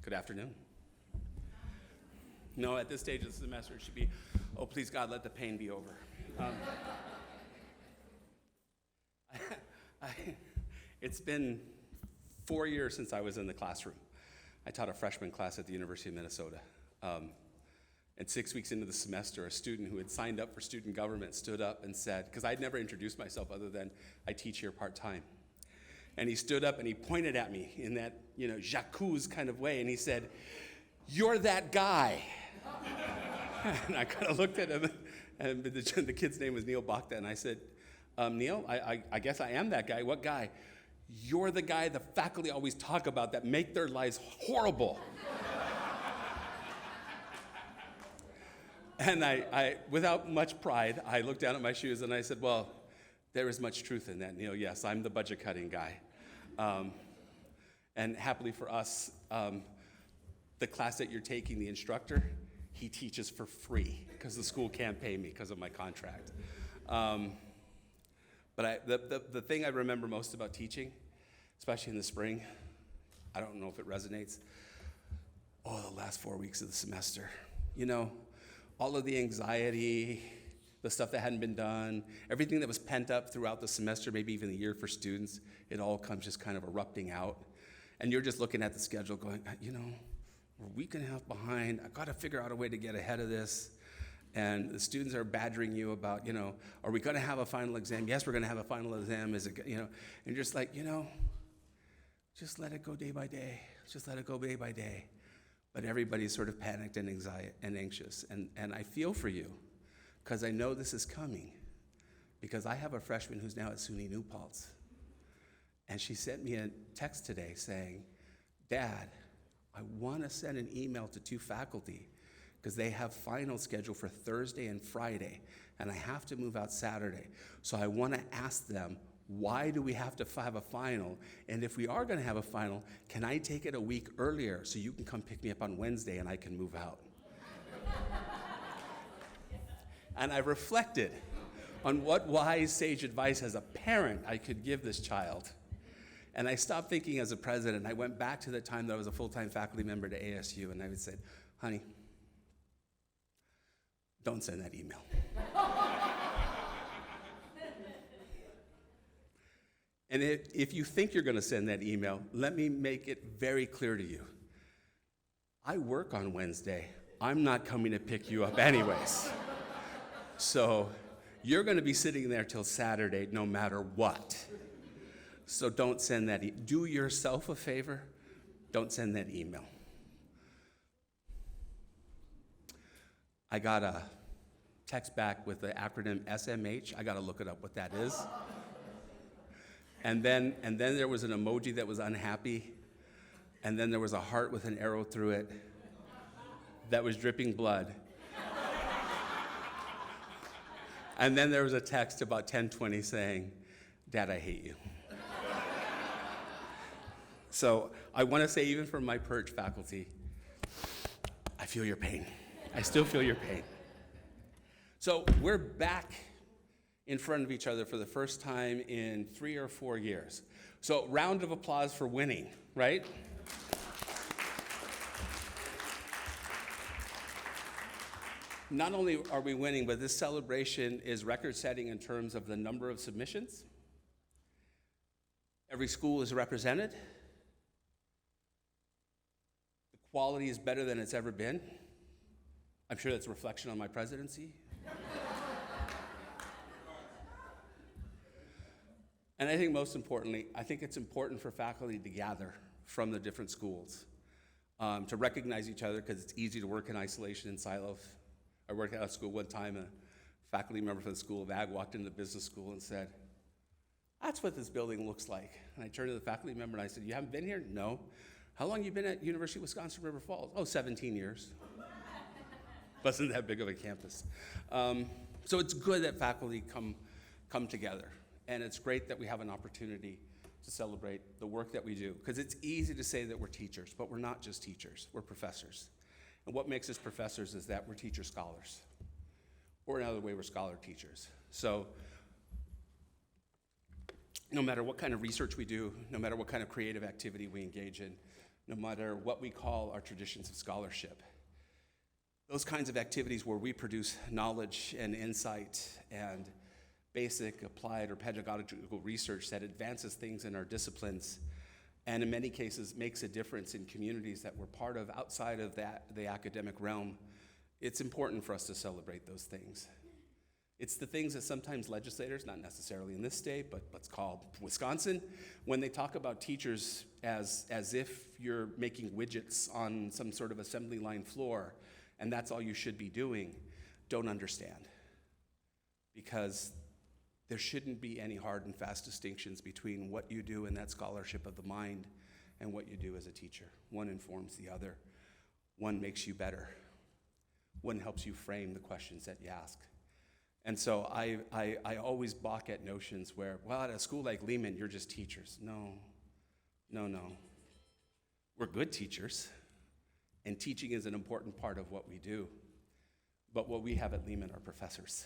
Good afternoon. No, at this stage of the semester, it should be, oh, please God, let the pain be over. It's been 4 years since I was in the classroom. I taught a freshman class at the University of Minnesota. And 6 weeks into the semester, a student who had signed up for student government stood up and said, because I'd never introduced myself other than I teach here part-time. And he stood up and he pointed at me in that, Jacques kind of way, and he said, "You're that guy." And I kind of looked at him, and the kid's name was Neil Bachta, and I said, "Neil, I guess I am that guy. What guy?" "You're the guy the faculty always talk about that make their lives horrible." And I, without much pride, I looked down at my shoes and I said, "Well, there is much truth in that, Neil. Yes, I'm the budget cutting guy." And happily for us, the class that you're taking, the instructor, he teaches for free because the school can't pay me because of my contract. But the thing I remember most about teaching, especially in the spring, I don't know if it resonates, the last 4 weeks of the semester. All of the anxiety, the stuff that hadn't been done, everything that was pent up throughout the semester, maybe even the year for students, it all comes just kind of erupting out. And you're just looking at the schedule going, we're a week and a half behind. I've got to figure out a way to get ahead of this. And the students are badgering you about, are we going to have a final exam? Yes, we're going to have a final exam. Is it, and you're just like, just let it go day by day. Just let it go day by day. But everybody's sort of panicked and anxious. And I feel for you because I know this is coming. Because I have a freshman who's now at SUNY New Paltz. And she sent me a text today saying, "Dad, I want to send an email to 2 faculty because they have finals scheduled for Thursday and Friday, and I have to move out Saturday. So I want to ask them, why do we have to have a final? And if we are going to have a final, can I take it a week earlier so you can come pick me up on Wednesday and I can move out?" And I reflected on what wise, sage advice as a parent I could give this child. And I stopped thinking as a president. I went back to the time that I was a full-time faculty member to ASU, and I would say, "Honey, don't send that email." And if you think you're going to send that email, let me make it very clear to you. I work on Wednesday. I'm not coming to pick you up anyways. So you're going to be sitting there till Saturday no matter what. So don't send that. Do yourself a favor. Don't send that email. I got a text back with the acronym SMH. I got to look it up what that is. And then there was an emoji that was unhappy. And then there was a heart with an arrow through it that was dripping blood. And then there was a text about 10:20 saying, "Dad, I hate you." So I want to say, even from my Perch faculty, I feel your pain. I still feel your pain. So we're back in front of each other for the first time in 3 or 4 years. So round of applause for winning, right? Not only are we winning, but this celebration is record-setting in terms of the number of submissions. Every school is represented. The quality is better than it's ever been. I'm sure that's a reflection on my presidency. And I think most importantly, I think it's important for faculty to gather from the different schools, to recognize each other, because it's easy to work in isolation in silos. I worked at a school one time, a faculty member from the School of Ag walked into the business school and said, "That's what this building looks like." And I turned to the faculty member and I said, "You haven't been here?" "No." "How long have you been at University of Wisconsin River Falls?" "Oh, 17 years. Wasn't that big of a campus. So it's good that faculty come together. And it's great that we have an opportunity to celebrate the work that we do. Because it's easy to say that we're teachers, but we're not just teachers, we're professors. And what makes us professors is that we're teacher scholars. Or another way, we're scholar teachers. So no matter what kind of research we do, no matter what kind of creative activity we engage in, no matter what we call our traditions of scholarship. Those kinds of activities where we produce knowledge and insight and basic, applied, or pedagogical research that advances things in our disciplines, and in many cases makes a difference in communities that we're part of outside of the academic realm, it's important for us to celebrate those things. It's the things that sometimes legislators, not necessarily in this state, but let's call Wisconsin, when they talk about teachers as if you're making widgets on some sort of assembly line floor, and that's all you should be doing, don't understand. Because there shouldn't be any hard and fast distinctions between what you do in that scholarship of the mind and what you do as a teacher. One informs the other. One makes you better. One helps you frame the questions that you ask. And so I always balk at notions where, well, at a school like Lehman, you're just teachers. No. We're good teachers, and teaching is an important part of what we do. But what we have at Lehman are professors.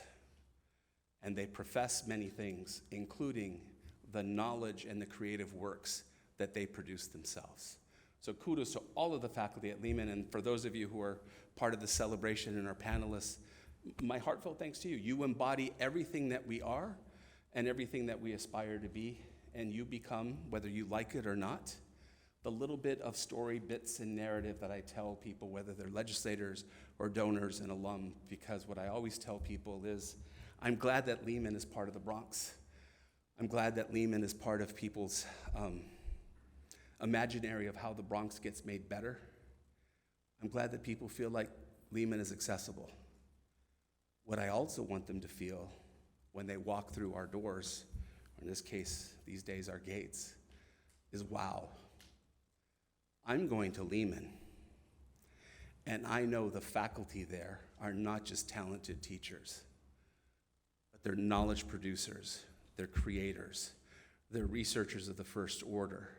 And they profess many things, including the knowledge and the creative works that they produce themselves. So kudos to all of the faculty at Lehman, and for those of you who are part of the celebration and our panelists, my heartfelt thanks to you. You embody everything that we are and everything that we aspire to be, and you become, whether you like it or not, the little bit of story, bits, and narrative that I tell people, whether they're legislators or donors and alum, because what I always tell people is, I'm glad that Lehman is part of the Bronx. I'm glad that Lehman is part of people's imaginary of how the Bronx gets made better. I'm glad that people feel like Lehman is accessible. What I also want them to feel when they walk through our doors, or in this case, these days, our gates, is wow, I'm going to Lehman, and I know the faculty there are not just talented teachers, but they're knowledge producers, they're creators, they're researchers of the first order,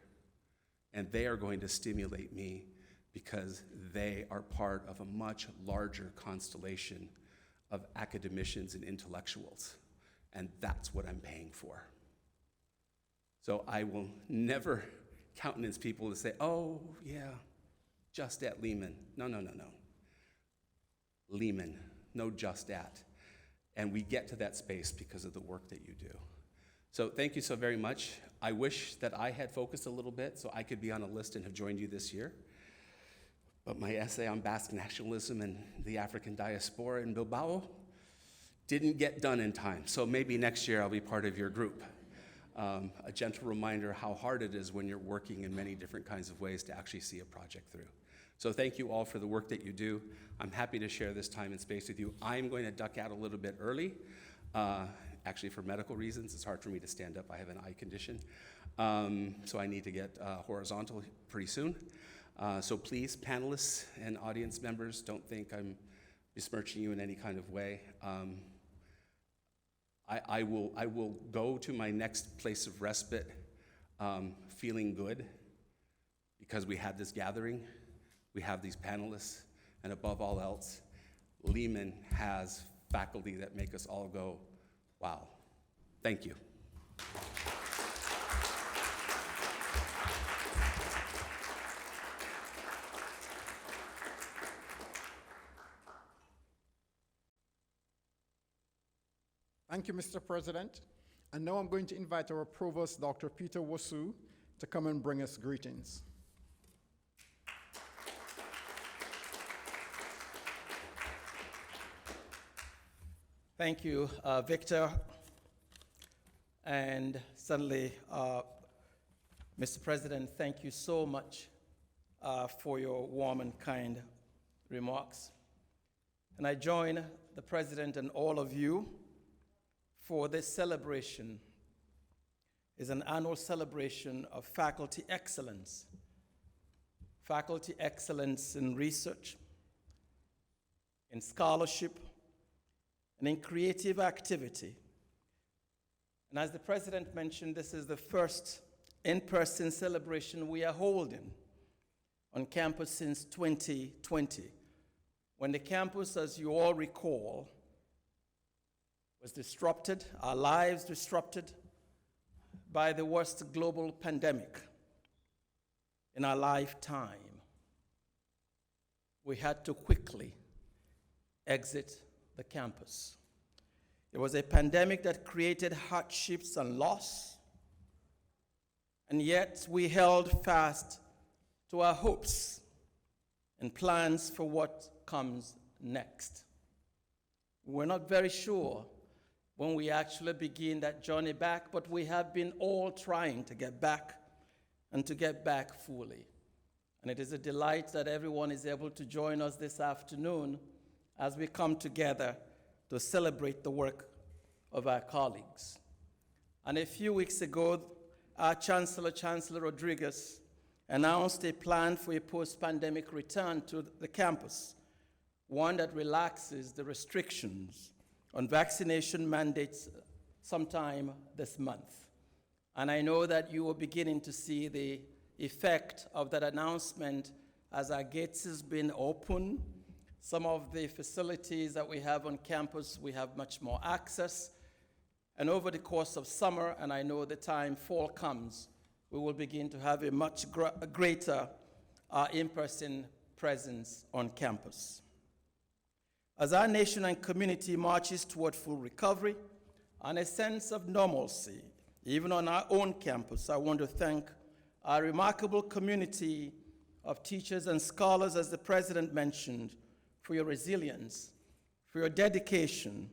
and they are going to stimulate me because they are part of a much larger constellation of academicians and intellectuals, and that's what I'm paying for. So I will never countenance people to say, oh, yeah, just at Lehman. No. Lehman, no just at. And we get to that space because of the work that you do. So thank you so very much. I wish that I had focused a little bit so I could be on a list and have joined you this year. But my essay on Basque nationalism and the African diaspora in Bilbao didn't get done in time. So maybe next year I'll be part of your group. A gentle reminder how hard it is when you're working in many different kinds of ways to actually see a project through. So thank you all for the work that you do. I'm happy to share this time and space with you. I'm going to duck out a little bit early, actually for medical reasons. It's hard for me to stand up. I have an eye condition. So I need to get horizontal pretty soon. So please, panelists and audience members, don't think I'm besmirching you in any kind of way. I will go to my next place of respite feeling good because we had this gathering, we have these panelists, and above all else, Lehman has faculty that make us all go, wow. Thank you. Thank you, Mr. President. And now I'm going to invite our Provost, Dr. Peter Wosu, to come and bring us greetings. Thank you, Victor. And certainly, Mr. President, thank you so much for your warm and kind remarks. And I join the President and all of you for this celebration. Is an annual celebration of faculty excellence in research, in scholarship, and in creative activity. And as the President mentioned, this is the first in-person celebration we are holding on campus since 2020, when the campus, as you all recall, was disrupted, our lives disrupted by the worst global pandemic. in our lifetime, we had to quickly exit the campus. It was a pandemic that created hardships and loss, and yet we held fast to our hopes and plans for what comes next. We're not very sure when we actually begin that journey back, but we have been all trying to get back and to get back fully. And it is a delight that everyone is able to join us this afternoon as we come together to celebrate the work of our colleagues. And a few weeks ago, our Chancellor Rodriguez, announced a plan for a post-pandemic return to the campus, one that relaxes the restrictions on vaccination mandates sometime this month. And I know that you are beginning to see the effect of that announcement as our gates has been open. Some of the facilities that we have on campus, we have much more access. And over the course of summer, and I know the time fall comes, we will begin to have a much greater in-person presence on campus. As our nation and community marches toward full recovery and a sense of normalcy, even on our own campus, I want to thank our remarkable community of teachers and scholars, as the President mentioned, for your resilience, for your dedication,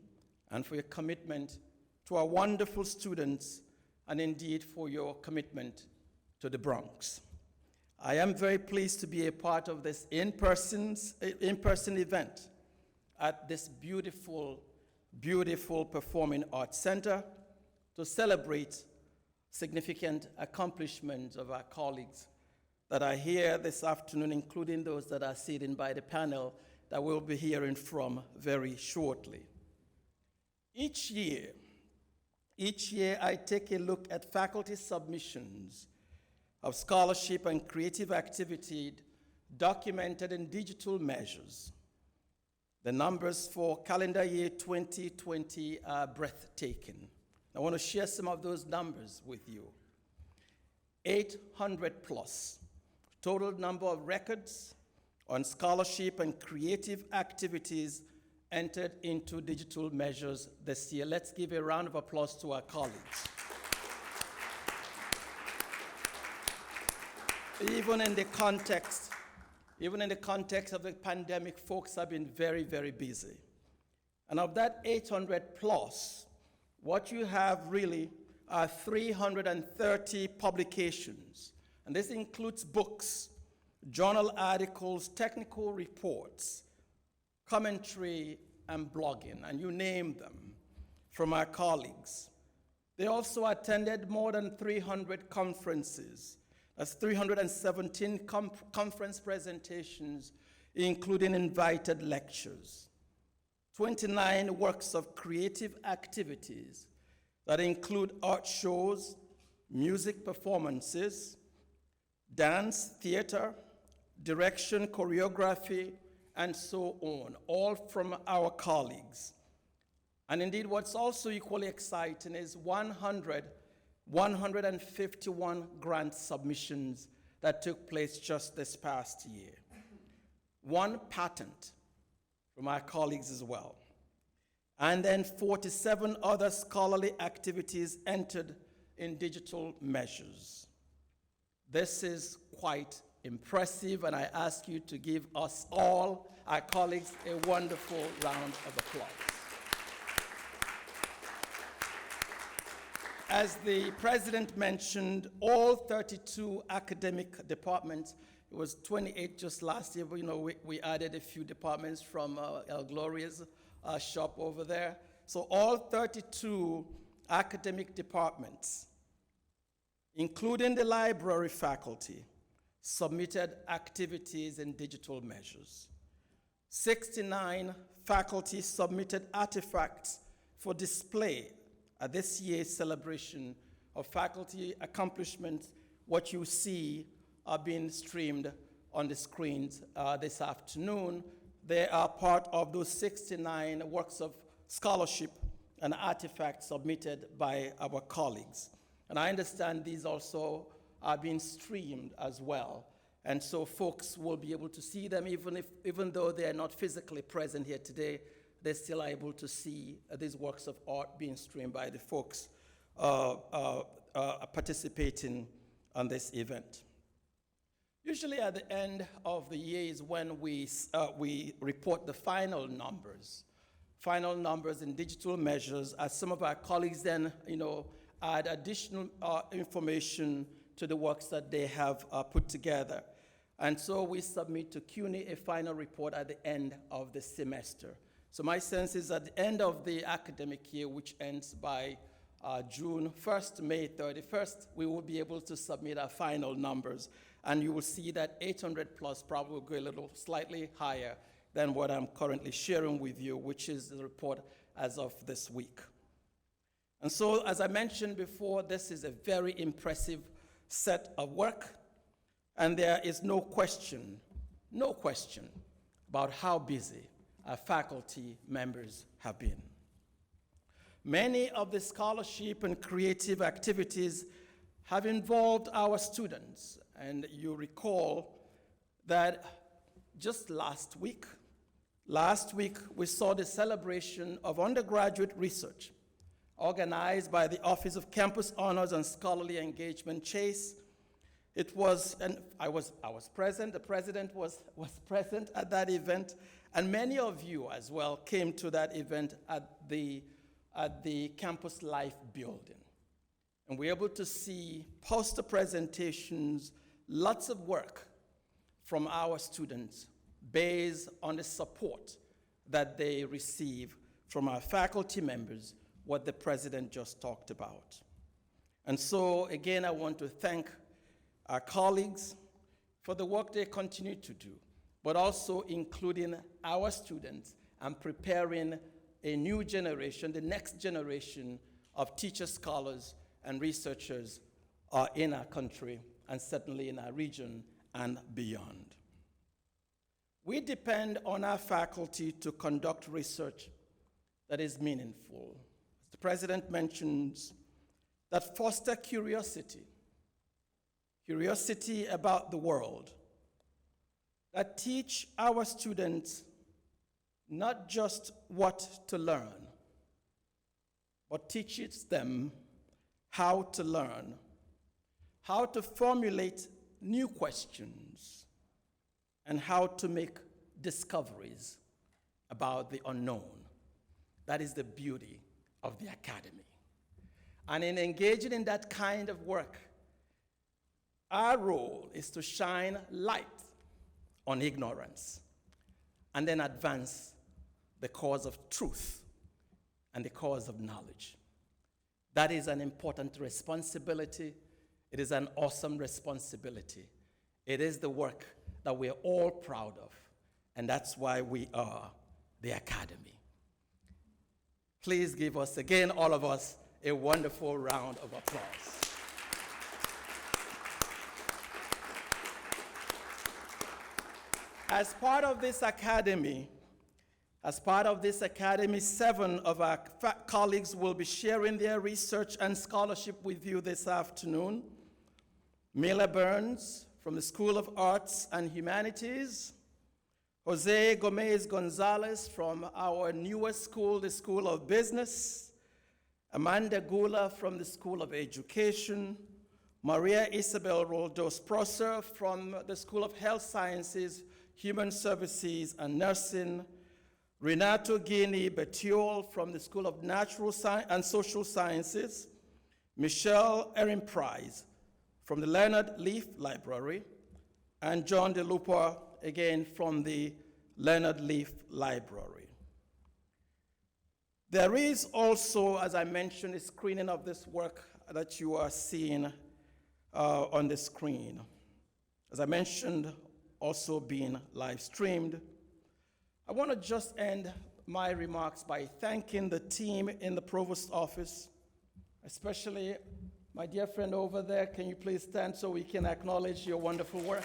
and for your commitment to our wonderful students, and indeed for your commitment to the Bronx. I am very pleased to be a part of this in-person event at this beautiful, beautiful Performing Arts Center to celebrate significant accomplishments of our colleagues that are here this afternoon, including those that are sitting by the panel that we'll be hearing from very shortly. Each year I take a look at faculty submissions of scholarship and creative activity documented in digital measures. The numbers for calendar year 2020 are breathtaking. I want to share some of those numbers with you. 800 plus total number of records on scholarship and creative activities entered into digital measures this year. Let's give a round of applause to our colleagues. Even in the context of the pandemic, folks have been very, very busy. And of that 800 plus, what you have really are 330 publications. And this includes books, journal articles, technical reports, commentary, and blogging, and you name them, from our colleagues. They also attended more than 300 conferences. That's 317 conference presentations, including invited lectures. 29 works of creative activities that include art shows, music performances, dance, theater, direction, choreography, and so on, all from our colleagues. And indeed, what's also equally exciting is 151 grant submissions that took place just this past year. 1 patent from our colleagues as well. And then 47 other scholarly activities entered in digital measures. This is quite impressive, and I ask you to give us all, our colleagues, a wonderful round of applause. As the President mentioned, all 32 academic departments, it was 28 just last year, but we added a few departments from El Gloria's shop over there. So all 32 academic departments, including the library faculty, submitted activities in digital measures. 69 faculty submitted artifacts for display at this year's celebration of faculty accomplishments. What you see are being streamed on the screens this afternoon. They are part of those 69 works of scholarship and artifacts submitted by our colleagues. And I understand these also are being streamed as well. And so folks will be able to see them even though they are not physically present here today, they still are able to see these works of art being streamed by the folks participating on this event. Usually at the end of the year is when we report the final numbers in digital measures, as some of our colleagues then, add additional information to the works that they have put together. And so we submit to CUNY a final report at the end of the semester. So my sense is at the end of the academic year, which ends by June 1st, May 31st, we will be able to submit our final numbers. And you will see that 800 plus probably will go a little slightly higher than what I'm currently sharing with you, which is the report as of this week. And so, as I mentioned before, this is a very impressive set of work, and there is no question about how busy our faculty members have been. Many of the scholarship and creative activities have involved our students, and you recall that just last week we saw the celebration of undergraduate research organized by the Office of Campus Honors and Scholarly Engagement, CHASE. It was, and I was present, the president was present at that event, and many of you as well came to that event at the Campus Life building. And we're able to see poster presentations, lots of work from our students based on the support that they receive from our faculty members, what the president just talked about. And so, again, I want to thank our colleagues for the work they continue to do, but also including our students and preparing a new generation, the next generation of teachers, scholars, and researchers in our country, and certainly in our region and beyond. We depend on our faculty to conduct research that is meaningful. As the president mentions, that foster curiosity about the world, that teach our students not just what to learn, but teaches them how to learn, how to formulate new questions, and how to make discoveries about the unknown. That is the beauty of the academy. And in engaging in that kind of work, our role is to shine light on ignorance and then advance the cause of truth and the cause of knowledge. That is an important responsibility. It is an awesome responsibility. It is the work that we're all proud of, and that's why we are the Academy. Please give us, again, all of us, a wonderful round of applause. As part of this academy, 7 of our colleagues will be sharing their research and scholarship with you this afternoon. Mila Burns from the School of Arts and Humanities, Jose Gomez Gonzalez from our newest school, the School of Business, Amanda Gula from the School of Education, Maria Isabel Roldos Prosser from the School of Health Sciences, Human Services and Nursing, Renato Guinea Betiol from the School of Natural and Social Sciences, Michelle Erin Price from the Leonard Leaf Library, and John DeLupa, again, from the Leonard Leaf Library. There is also, as I mentioned, a screening of this work that you are seeing on the screen. As I mentioned, also being live streamed. I want to just end my remarks by thanking the team in the Provost's office, especially my dear friend over there. Can you please stand so we can acknowledge your wonderful work?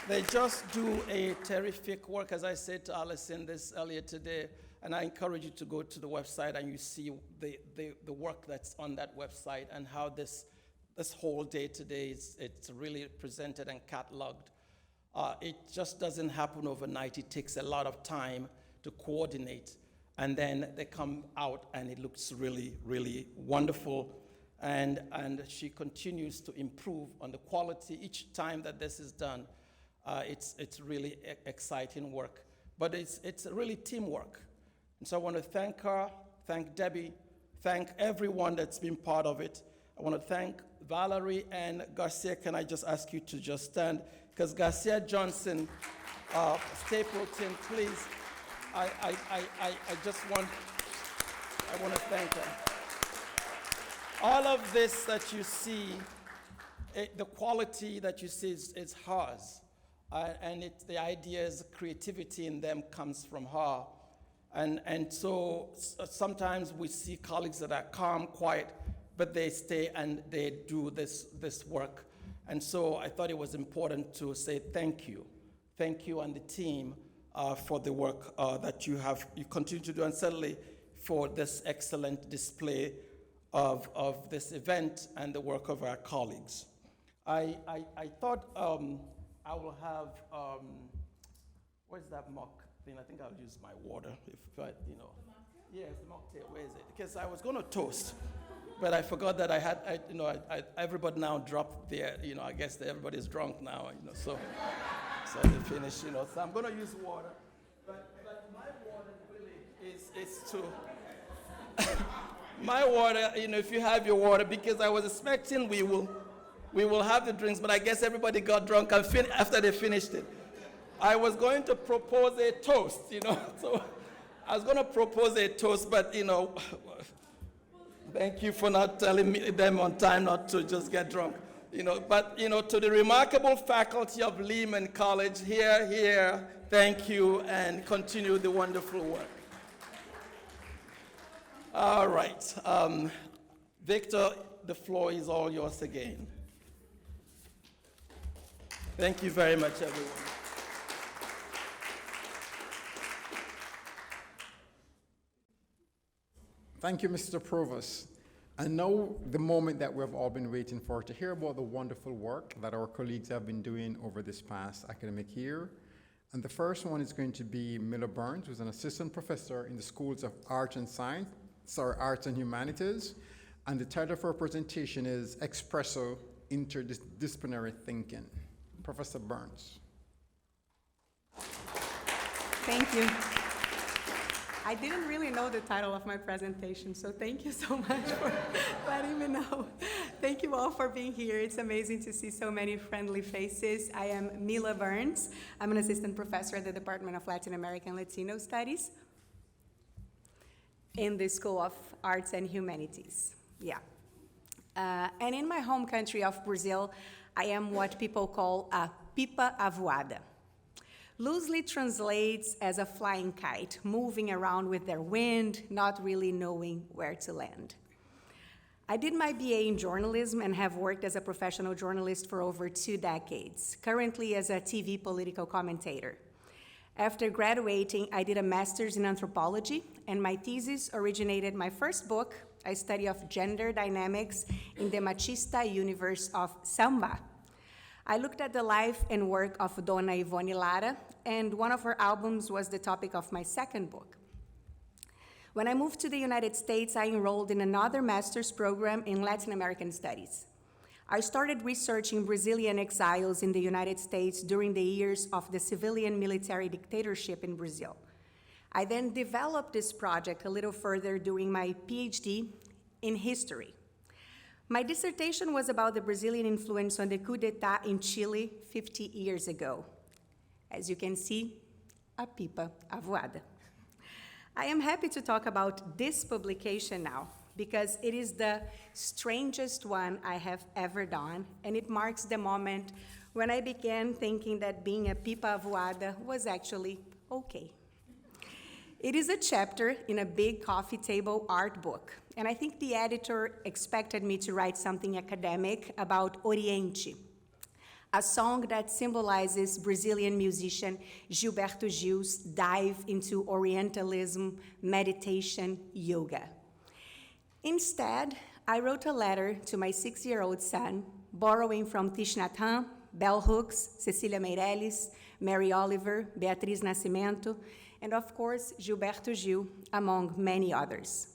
They just do a terrific work. As I said to Alison this earlier today, And I encourage you to go to the website and you see the work that's on that website and how this whole day today it's really presented and cataloged. It just doesn't happen overnight. It takes a lot of time to coordinate. And then they come out and it looks really, really wonderful. And she continues to improve on the quality each time that this is done. It's really exciting work. But it's really teamwork. And so I want to thank her, thank Debbie, thank everyone that's been part of it. I want to thank Valerie and Garcia. Can I just ask you to just stand? Because Garcia Johnson, Stapleton, please. I want to thank her. All of this that you see, the quality that you see is hers. And the ideas, creativity in them comes from her. And so sometimes we see colleagues that are calm, quiet, but they stay and they do this work. And so I thought it was important to say thank you. Thank you and the team for the work that you continue to do, and certainly for this excellent display of this event and the work of our colleagues. I thought I will have, where's that mock thing? I think I'll use my water, if I, you know. Yes, the mocktail, where is it? Because I was going to toast, but I forgot that everybody now dropped their, I guess everybody's drunk now, so they finish, so I'm going to use water. But my water really is to, my water, if you have your water, because I was expecting we will have the drinks, but I guess everybody got drunk after they finished it. I was going to propose a toast, so I was going to propose a toast, but, thank you for not telling them on time not to just get drunk. But, to the remarkable faculty of Lehman College, here, thank you, and continue the wonderful work. All right. Victor, the floor is all yours again. Thank you very much, everyone. Thank you, Mr. Provost. I know the moment that we've all been waiting for, to hear about the wonderful work that our colleagues have been doing over this past academic year. And the first one is going to be Mila Burns, who's an assistant professor in the Schools of Arts and Humanities. And the title of her presentation is Espresso Interdisciplinary Thinking. Professor Burns. Thank you. I didn't really know the title of my presentation, so thank you so much for letting me know. Thank you all for being here. It's amazing to see so many friendly faces. I am Mila Burns. I'm an assistant professor at the Department of Latin American Latino Studies in the School of Arts and Humanities. Yeah. And in my home country of Brazil, I am what people call a pipa avoada. Loosely translates as a flying kite, moving around with their wind, not really knowing where to land. I did my BA in journalism and have worked as a professional journalist for over 2 decades, currently as a TV political commentator. After graduating, I did a master's in anthropology, and my thesis originated my first book, a study of gender dynamics in the machista universe of samba. I looked at the life and work of Dona Ivone Lara, and one of her albums was the topic of my second book. When I moved to the United States, I enrolled in another master's program in Latin American Studies. I started researching Brazilian exiles in the United States during the years of the civilian military dictatorship in Brazil. I then developed this project a little further during my PhD in history. My dissertation was about the Brazilian influence on the coup d'etat in Chile 50 years ago. As you can see, a pipa avoada. I am happy to talk about this publication now because it is the strangest one I have ever done, and it marks the moment when I began thinking that being a pipa avoada was actually okay. It is a chapter in a big coffee table art book, and I think the editor expected me to write something academic about Oriente. a song that symbolizes Brazilian musician Gilberto Gil's dive into Orientalism, meditation, yoga. Instead, I wrote a letter to my 6-year-old son, borrowing from Thich Nhat Hanh, Bell Hooks, Cecília Meirelles, Mary Oliver, Beatriz Nascimento, and of course, Gilberto Gil, among many others.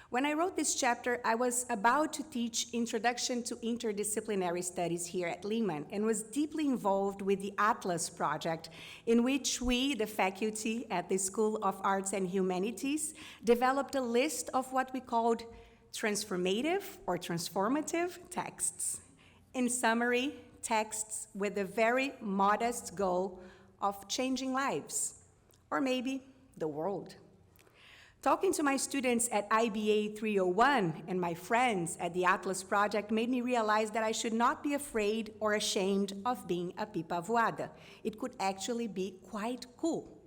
When I wrote this chapter, I was about to teach Introduction to Interdisciplinary Studies here at Lehman and was deeply involved with the Atlas project, in which we, the faculty at the School of Arts and Humanities, developed a list of what we called transformative or transformative texts. In summary, texts with the very modest goal of changing lives, or maybe the world. Talking to my students at IBA 301 and my friends at the Atlas Project made me realize that I should not be afraid or ashamed of being a pipa voada. It could actually be quite cool.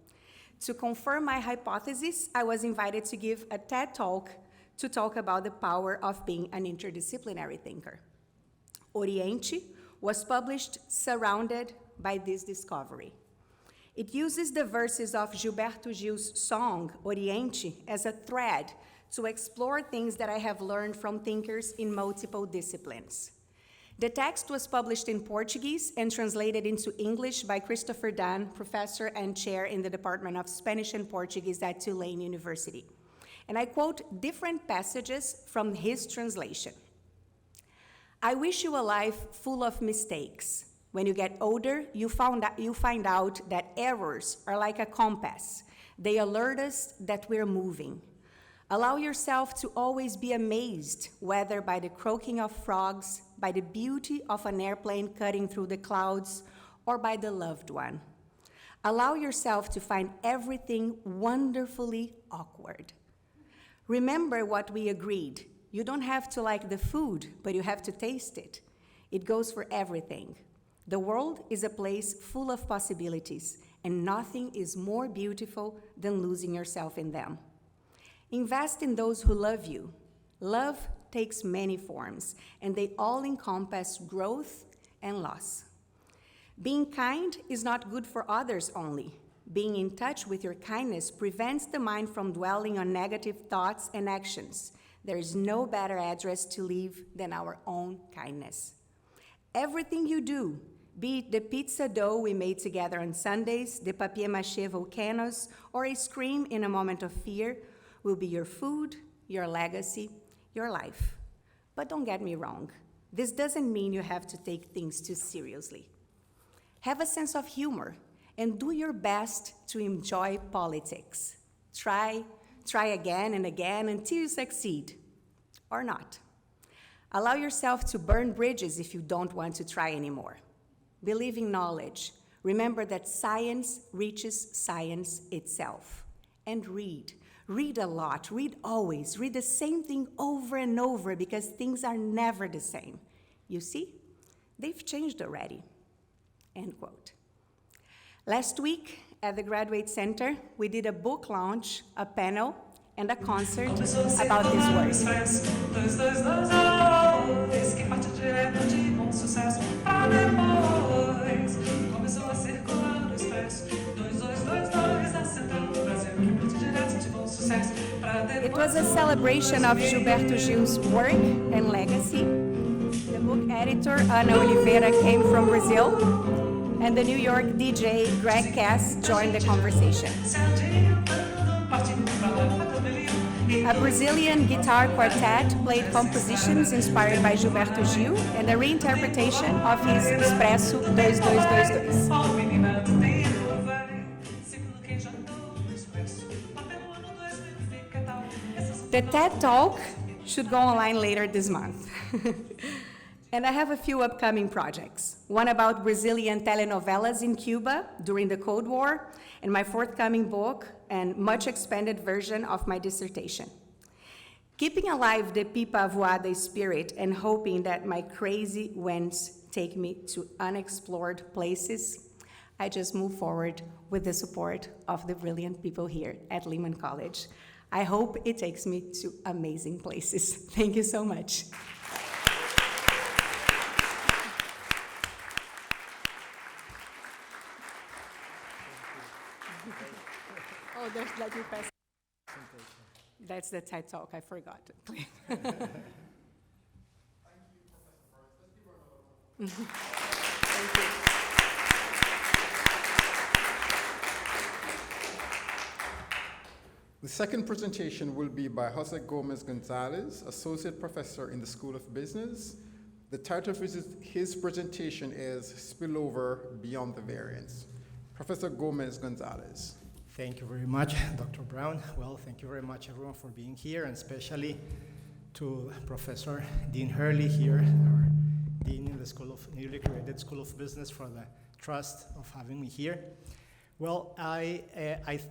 To confirm my hypothesis, I was invited to give a TED Talk to talk about the power of being an interdisciplinary thinker. Oriente was published surrounded by this discovery. It uses the verses of Gilberto Gil's song, Oriente, as a thread to explore things that I have learned from thinkers in multiple disciplines. The text was published in Portuguese and translated into English by Christopher Dunn, professor and chair in the Department of Spanish and Portuguese at Tulane University. And I quote different passages from his translation. I wish you a life full of mistakes. When you get older, you find out that errors are like a compass. They alert us that we're moving. Allow yourself to always be amazed, whether by the croaking of frogs, by the beauty of an airplane cutting through the clouds, or by the loved one. Allow yourself to find everything wonderfully awkward. Remember what we agreed. You don't have to like the food, but you have to taste it. It goes for everything. The world is a place full of possibilities, and nothing is more beautiful than losing yourself in them. Invest in those who love you. Love takes many forms, and they all encompass growth and loss. Being kind is not good for others only. Being in touch with your kindness prevents the mind from dwelling on negative thoughts and actions. There is no better address to leave than our own kindness. Everything you do, be it the pizza dough we made together on Sundays, the papier-mâché volcanoes, or a scream in a moment of fear, will be your food, your legacy, your life. But don't get me wrong, this doesn't mean you have to take things too seriously. Have a sense of humor and do your best to enjoy politics. Try again and again until you succeed, or not. Allow yourself to burn bridges if you don't want to try anymore. Believe in knowledge. Remember that science reaches science itself. And read. Read a lot. Read always. Read the same thing over and over because things are never the same. You see? They've changed already. End quote. Last week at the Graduate Center, we did a book launch, a panel, and a concert about this word. It was a celebration of Gilberto Gil's work and legacy. The book editor, Ana Oliveira, came from Brazil, and the New York DJ, Greg Cass, joined the conversation. A Brazilian guitar quartet played compositions inspired by Gilberto Gil and a reinterpretation of his Expresso 2222. The TED Talk should go online later this month. And I have a few upcoming projects. One about Brazilian telenovelas in Cuba during the Cold War, and my forthcoming book and much expanded version of my dissertation. Keeping alive the Pipa Voada spirit and hoping that my crazy winds take me to unexplored places, I just move forward with the support of the brilliant people here at Lehman College. I hope it takes me to amazing places. Thank you so much. Oh, let me pass. That's the TED Talk, I forgot. Thank you. The second presentation will be by Jose Gomez Gonzalez, Associate Professor in the School of Business. The title of his presentation is Spillover Beyond the Variance. Professor Gomez Gonzalez. Thank you very much, Dr. Brown. Well, thank you very much, everyone, for being here, and especially to Professor Dean Hurley here, our Dean in the newly created School of Business, for the trust of having me here. Well, I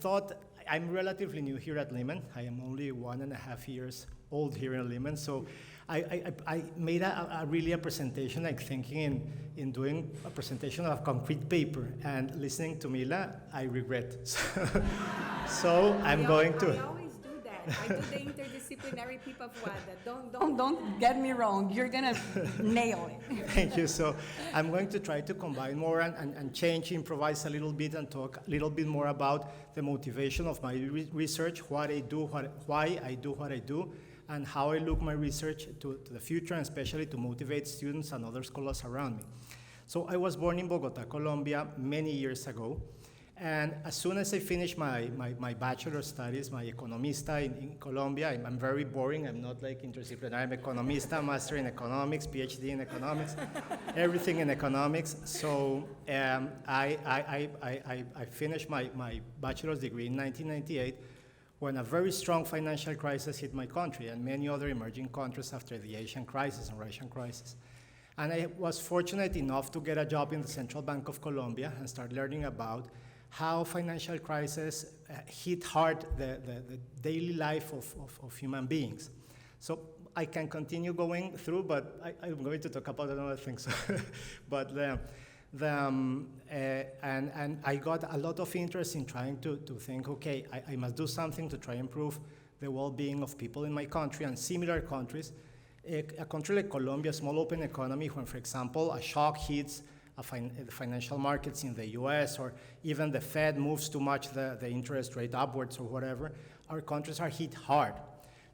thought I'm relatively new here at Lehman. I am only 1.5 years old here in Lehman, so I made a presentation, like thinking in doing a presentation of concrete paper, and listening to Mila, I regret. So I'm going to. I always do that. I do the interdisciplinary Pipa Voada. Don't get me wrong. You're gonna nail it. Thank you. So I'm going to try to combine more and change, improvise a little bit, and talk a little bit more about the motivation of my research, what I do, why I do what I do, and how I look my research to the future, and especially to motivate students and other scholars around me. So I was born in Bogota, Colombia, many years ago. And as soon as I finished my bachelor studies, my economista in Colombia, I'm very boring. I'm not like interdisciplinary. I'm economista, master in economics, PhD in economics, everything in economics. So I finished my bachelor's degree in 1998 when a very strong financial crisis hit my country and many other emerging countries after the Asian crisis and Russian crisis. And I was fortunate enough to get a job in the Central Bank of Colombia and start learning about how financial crises hit hard the daily life of human beings. So I can continue going through, but I'm going to talk about another things. But and I got a lot of interest in trying to think, okay, I must do something to try and improve the well-being of people in my country and similar countries. A country like Colombia, a small open economy, when, for example, a shock hits the financial markets in the US, or even the Fed moves too much the interest rate upwards or whatever, our countries are hit hard.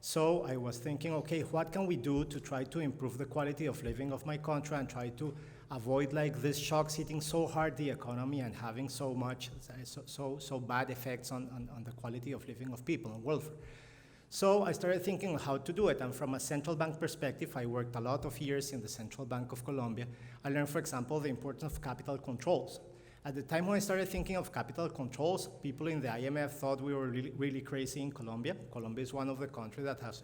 So I was thinking, okay, what can we do to try to improve the quality of living of my country and try to avoid like this shocks hitting so hard the economy and having so bad effects on the quality of living of people and welfare. So I started thinking how to do it, and from a central bank perspective, I worked a lot of years in the Central Bank of Colombia. I learned, for example, the importance of capital controls. At the time when I started thinking of capital controls, people in the IMF thought we were really, really crazy in Colombia. Colombia is one of the countries that has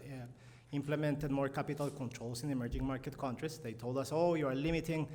implemented more capital controls in emerging market countries. They told us, oh, you are limiting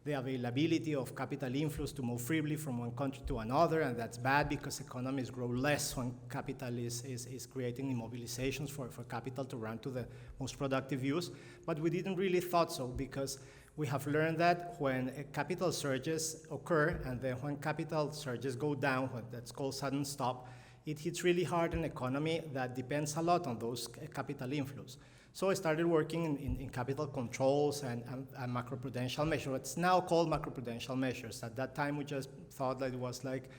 the availability of capital inflows to move freely from one country to another, and that's bad because economies grow less when capital is creating immobilizations for capital to run to the most productive use. But we didn't really thought so, because we have learned that when capital surges occur, and then when capital surges go down, what that's called sudden stop, it hits really hard an economy that depends a lot on those capital inflows. So I started working in capital controls and macroprudential measures. It's now called macroprudential measures. At that time, we just thought that it was like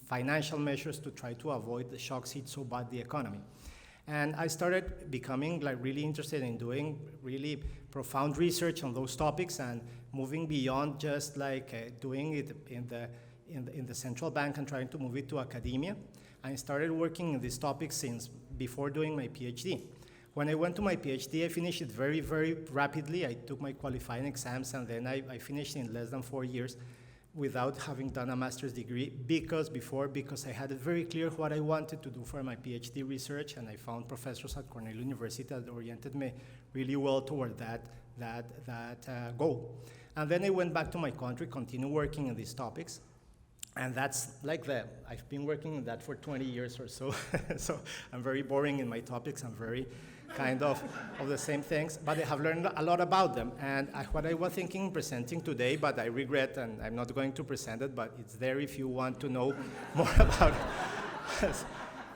financial measures to try to avoid the shocks hit so bad the economy. And I started becoming like really interested in doing really profound research on those topics and moving beyond just like doing it in the central bank and trying to move it to academia. I started working in these topics since before doing my PhD. When I went to my PhD, I finished it very, very rapidly. I took my qualifying exams, and then I finished in less than 4 years without having done a master's degree because I had it very clear what I wanted to do for my PhD research, and I found professors at Cornell University that oriented me really well toward that goal. And then I went back to my country, continued working in these topics. And that's like I've been working in that for 20 years or so. So I'm very boring in my topics. I'm very kind of the same things, but I have learned a lot about them. And what I was thinking presenting today, but I regret, and I'm not going to present it, but it's there if you want to know more about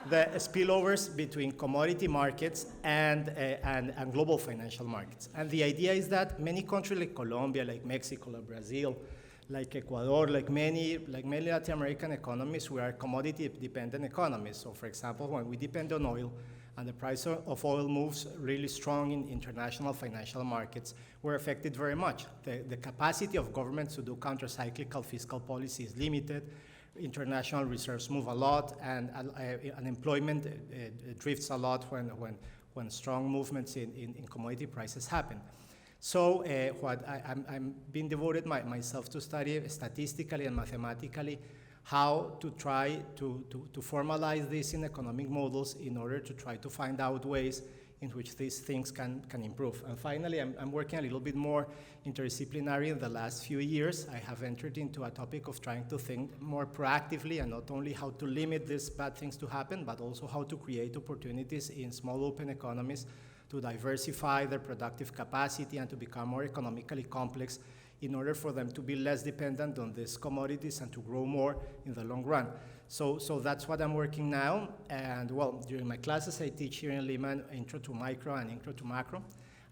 the spillovers between commodity markets and global financial markets. And the idea is that many countries like Colombia, like Mexico, like Brazil, like Ecuador, like many Latin American economies, we are commodity-dependent economies. So, for example, when we depend on oil, and the price of oil moves really strong in international financial markets, we're affected very much. The capacity of governments to do counter-cyclical fiscal policy is limited. International reserves move a lot, and unemployment drifts a lot when strong movements in commodity prices happen. So what I'm being devoted myself to study statistically and mathematically how to try to formalize this in economic models in order to try to find out ways in which these things can improve. And finally, I'm working a little bit more interdisciplinary in the last few years. I have entered into a topic of trying to think more proactively and not only how to limit these bad things to happen, but also how to create opportunities in small open economies to diversify their productive capacity and to become more economically complex in order for them to be less dependent on these commodities and to grow more in the long run. So that's what I'm working now. And well, during my classes, I teach here in Lima Intro to Micro and Intro to Macro.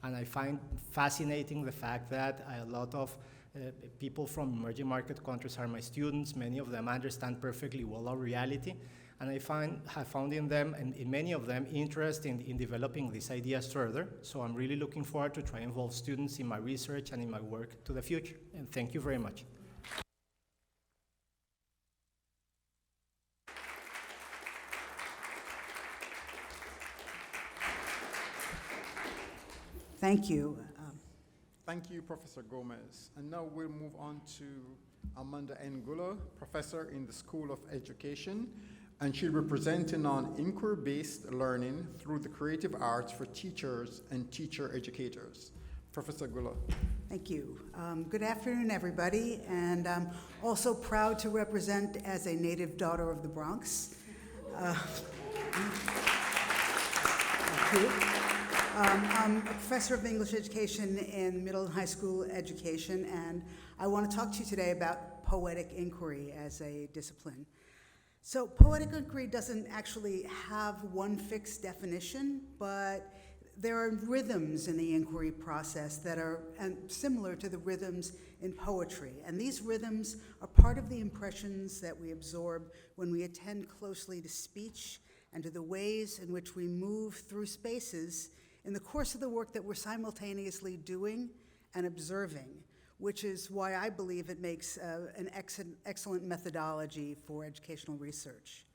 And I find fascinating the fact that a lot of people from emerging market countries are my students. Many of them understand perfectly well our reality. And I have found in them, and in many of them, interest in developing these ideas further. So I'm really looking forward to try and involve students in my research and in my work to the future. And thank you very much. Thank you. Thank you, Professor Gomez. And now we'll move on to Amanda Ngula, professor in the School of Education, and she'll be presenting on inquiry-based learning through the creative arts for teachers and teacher educators. Professor Ngula. Thank you. Good afternoon, everybody. And I'm also proud to represent as a native daughter of the Bronx. Thank you. I'm a professor of English education in middle and high school education, and I want to talk to you today about poetic inquiry as a discipline. So poetic inquiry doesn't actually have one fixed definition, but there are rhythms in the inquiry process that are similar to the rhythms in poetry. And these rhythms are part of the impressions that we absorb when we attend closely to speech and to the ways in which we move through spaces in the course of the work that we're simultaneously doing and observing, which is why I believe it makes an excellent methodology for educational research.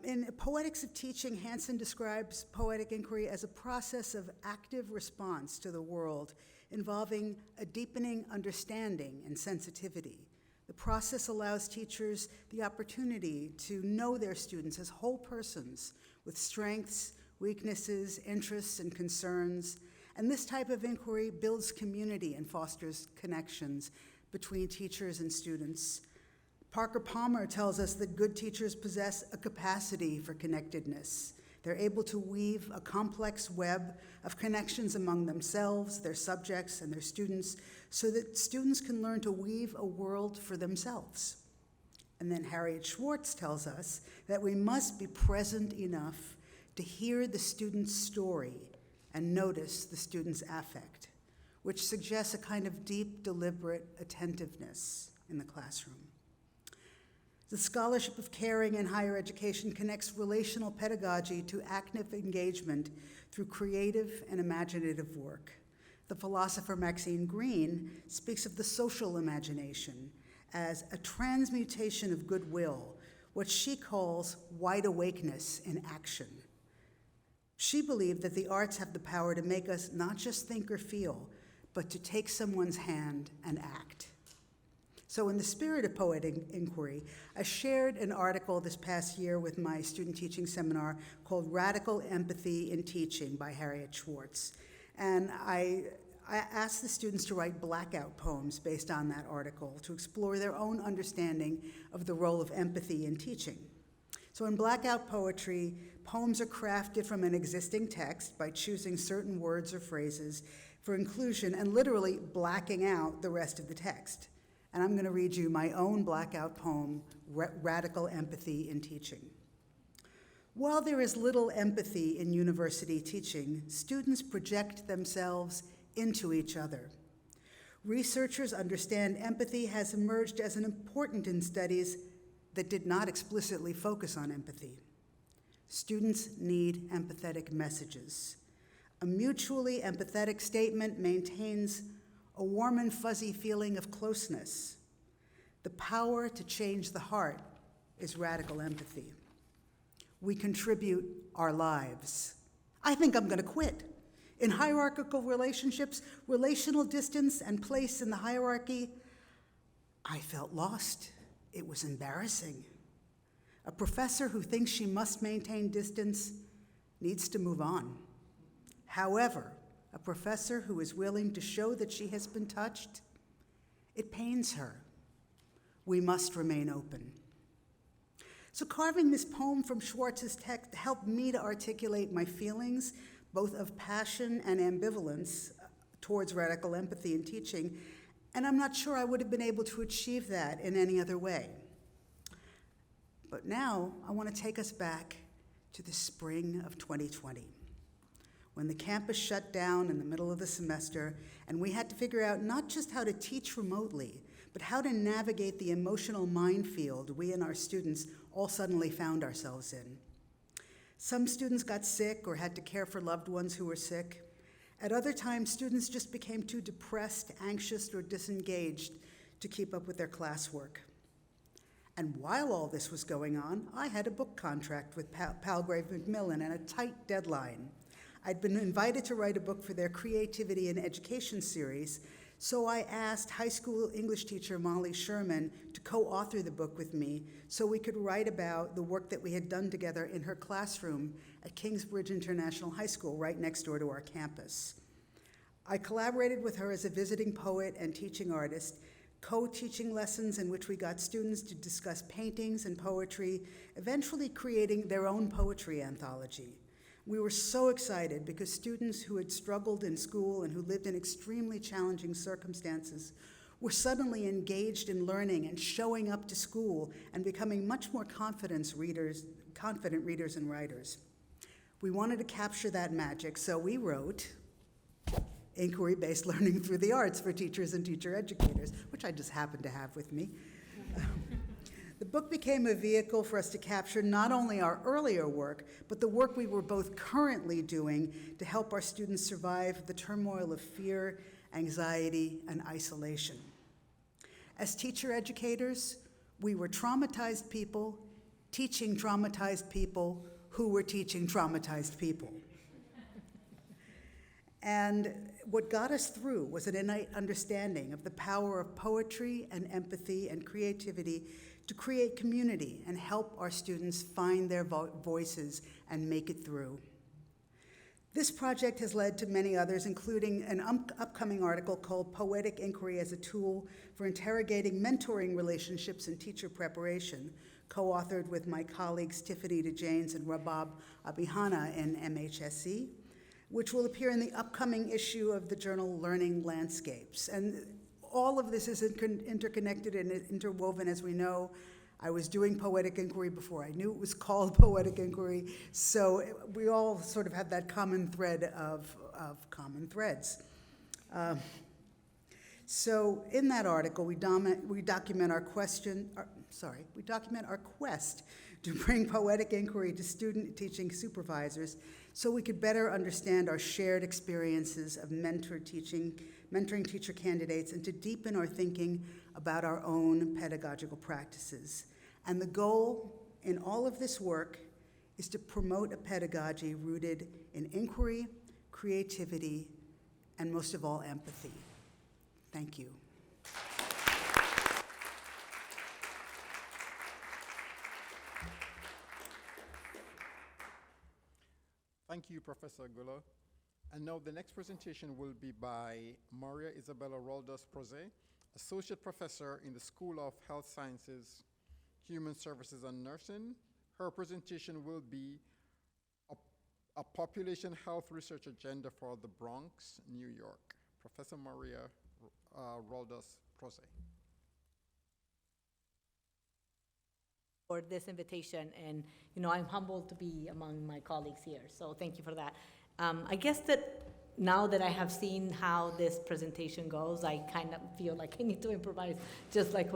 In Poetics of Teaching, Hansen describes poetic inquiry as a process of active response to the world involving a deepening understanding and sensitivity. The process allows teachers the opportunity to know their students as whole persons with strengths, weaknesses, interests, and concerns. And this type of inquiry builds community and fosters connections between teachers and students. Parker Palmer tells us that good teachers possess a capacity for connectedness. They're able to weave a complex web of connections among themselves, their subjects, and their students, so that students can learn to weave a world for themselves. And then Harriet Schwartz tells us that we must be present enough to hear the student's story and notice the student's affect, which suggests a kind of deep, deliberate attentiveness in the classroom. The scholarship of caring in higher education connects relational pedagogy to active engagement through creative and imaginative work. The philosopher Maxine Greene speaks of the social imagination as a transmutation of goodwill, what she calls wide awakeness in action. She believed that the arts have the power to make us not just think or feel, but to take someone's hand and act. So in the spirit of poetic inquiry, I shared an article this past year with my student teaching seminar called Radical Empathy in Teaching by Harriet Schwartz. And I asked the students to write blackout poems based on that article to explore their own understanding of the role of empathy in teaching. So in blackout poetry, poems are crafted from an existing text by choosing certain words or phrases for inclusion and literally blacking out the rest of the text. And I'm going to read you my own blackout poem, Radical Empathy in Teaching. While there is little empathy in university teaching, students project themselves into each other. Researchers understand empathy has emerged as an important in studies that did not explicitly focus on empathy. Students need empathetic messages. A mutually empathetic statement maintains a warm and fuzzy feeling of closeness. The power to change the heart is radical empathy. We contribute our lives. I think I'm going to quit. In hierarchical relationships, relational distance and place in the hierarchy, I felt lost. It was embarrassing. A professor who thinks she must maintain distance needs to move on. However, a professor who is willing to show that she has been touched, it pains her. We must remain open. So carving this poem from Schwartz's text helped me to articulate my feelings, both of passion and ambivalence towards radical empathy in teaching, and I'm not sure I would have been able to achieve that in any other way. But now I want to take us back to the spring of 2020, when the campus shut down in the middle of the semester, and we had to figure out not just how to teach remotely, but how to navigate the emotional minefield we and our students all suddenly found ourselves in. Some students got sick or had to care for loved ones who were sick. At other times, students just became too depressed, anxious, or disengaged to keep up with their classwork. And while all this was going on, I had a book contract with Palgrave Macmillan and a tight deadline. I'd been invited to write a book for their Creativity in Education series, so I asked high school English teacher Molly Sherman to co-author the book with me so we could write about the work that we had done together in her classroom at Kingsbridge International High School, right next door to our campus. I collaborated with her as a visiting poet and teaching artist, co-teaching lessons in which we got students to discuss paintings and poetry, eventually creating their own poetry anthology. We were so excited because students who had struggled in school and who lived in extremely challenging circumstances were suddenly engaged in learning and showing up to school and becoming much more confident readers and writers. We wanted to capture that magic, so we wrote Inquiry-Based Learning Through the Arts for Teachers and Teacher Educators, which I just happened to have with me. The book became a vehicle for us to capture not only our earlier work, but the work we were both currently doing to help our students survive the turmoil of fear, anxiety, and isolation. As teacher educators, we were traumatized people teaching traumatized people who were teaching traumatized people. And what got us through was an innate understanding of the power of poetry and empathy and creativity to create community and help our students find their voices and make it through. This project has led to many others, including an upcoming article called Poetic Inquiry as a Tool for Interrogating Mentoring Relationships in Teacher Preparation, co-authored with my colleagues Tiffany DeJanes and Rabab Abihana in MHSE, which will appear in the upcoming issue of the journal Learning Landscapes. And all of this is interconnected and interwoven, as we know. I was doing Poetic Inquiry before I knew it was called Poetic Inquiry, so we all sort of have that common thread of common threads. So in that article, we document our quest to bring poetic inquiry to student teaching supervisors so we could better understand our shared experiences of mentoring teacher candidates and to deepen our thinking about our own pedagogical practices. And the goal in all of this work is to promote a pedagogy rooted in inquiry, creativity, and most of all, empathy. Thank you. Thank you, Professor Gullo. And now the next presentation will be by Maria Isabella Roldas Proze, Associate Professor in the School of Health Sciences, Human Services and Nursing. Her presentation will be a population health research agenda for the Bronx, New York. Professor Maria Roldas Proze. For this invitation, and I'm humbled to be among my colleagues here, so thank you for that. I guess that now that I have seen how this presentation goes, I kind of feel like I need to improvise, just like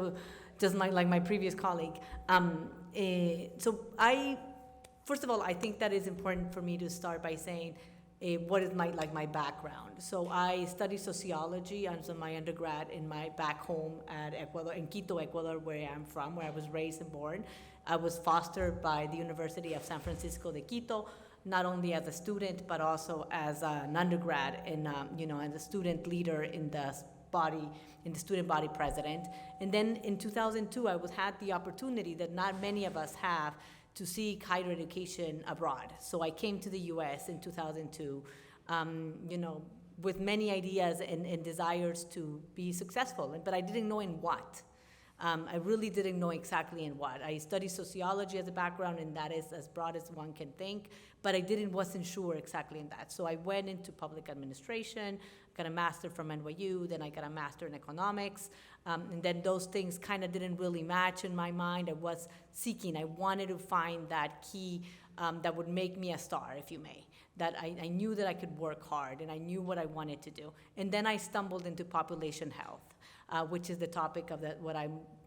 my previous colleague. First of all, I think that it's important for me to start by saying what is my background. So I studied sociology as my undergrad in my back home at Ecuador, in Quito, Ecuador, where I'm from, where I was raised and born. I was fostered by the University of San Francisco de Quito, not only as a student, but also as an undergrad and, as a student leader in the student body president. And then in 2002, I had the opportunity that not many of us have to seek higher education abroad. So I came to the US in 2002, with many ideas and desires to be successful, but I didn't know in what. I really didn't know exactly in what. I studied sociology as a background, and that is as broad as one can think, but wasn't sure exactly in that. So I went into public administration, got a master from NYU, then I got a master in economics, and then those things kind of didn't really match in my mind. I was seeking, I wanted to find that key that would make me a star, if you may, that I knew that I could work hard, and I knew what I wanted to do. And then I stumbled into population health, which is the topic of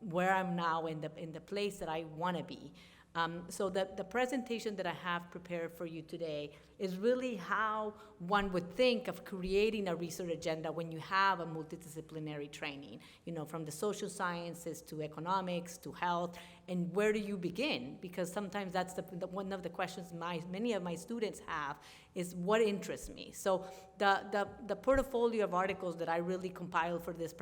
where I'm now in the place that I want to be. So the presentation that I have prepared for you today is really how one would think of creating a research agenda when you have a multidisciplinary training, from the social sciences to economics to health, and where do you begin? Because sometimes that's one of the questions many of my students have is what interests me. So the portfolio of articles that I really compiled for this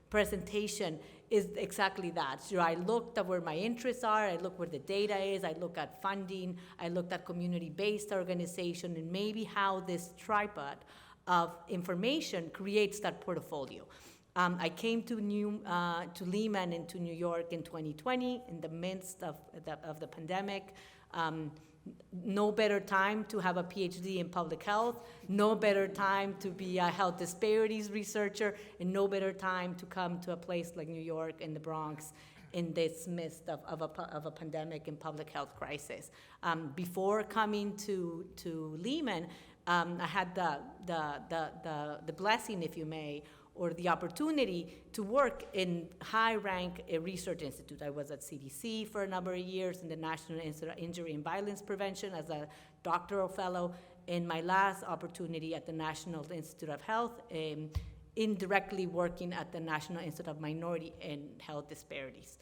presentation is exactly that. So I looked at where my interests are, I look where the data is, I look at funding, I looked at community-based organization, and maybe how this tripod of information creates that portfolio. I came to Lehman and to New York in 2020 in the midst of the pandemic. No better time to have a PhD in public health, no better time to be a health disparities researcher, and no better time to come to a place like New York and the Bronx in this midst of a pandemic and public health crisis. Before coming to Lehman, I had the blessing, if you may, or the opportunity to work in high-rank research institute. I was at CDC for a number of years in the National Institute of Injury and Violence Prevention as a doctoral fellow, and my last opportunity at the National Institute of Health, indirectly working at the National Institute of Minority and Health Disparities.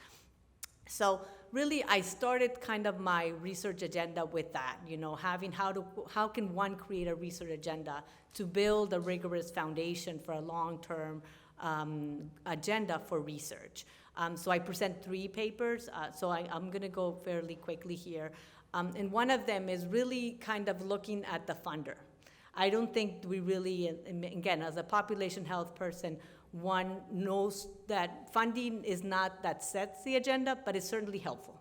So really, I started kind of my research agenda with that, having how can one create a research agenda to build a rigorous foundation for a long-term agenda for research. So I present 3 papers, so I'm gonna go fairly quickly here. And one of them is really kind of looking at the funder. I don't think we really, again, as a population health person, one knows that funding is not that sets the agenda, but it's certainly helpful.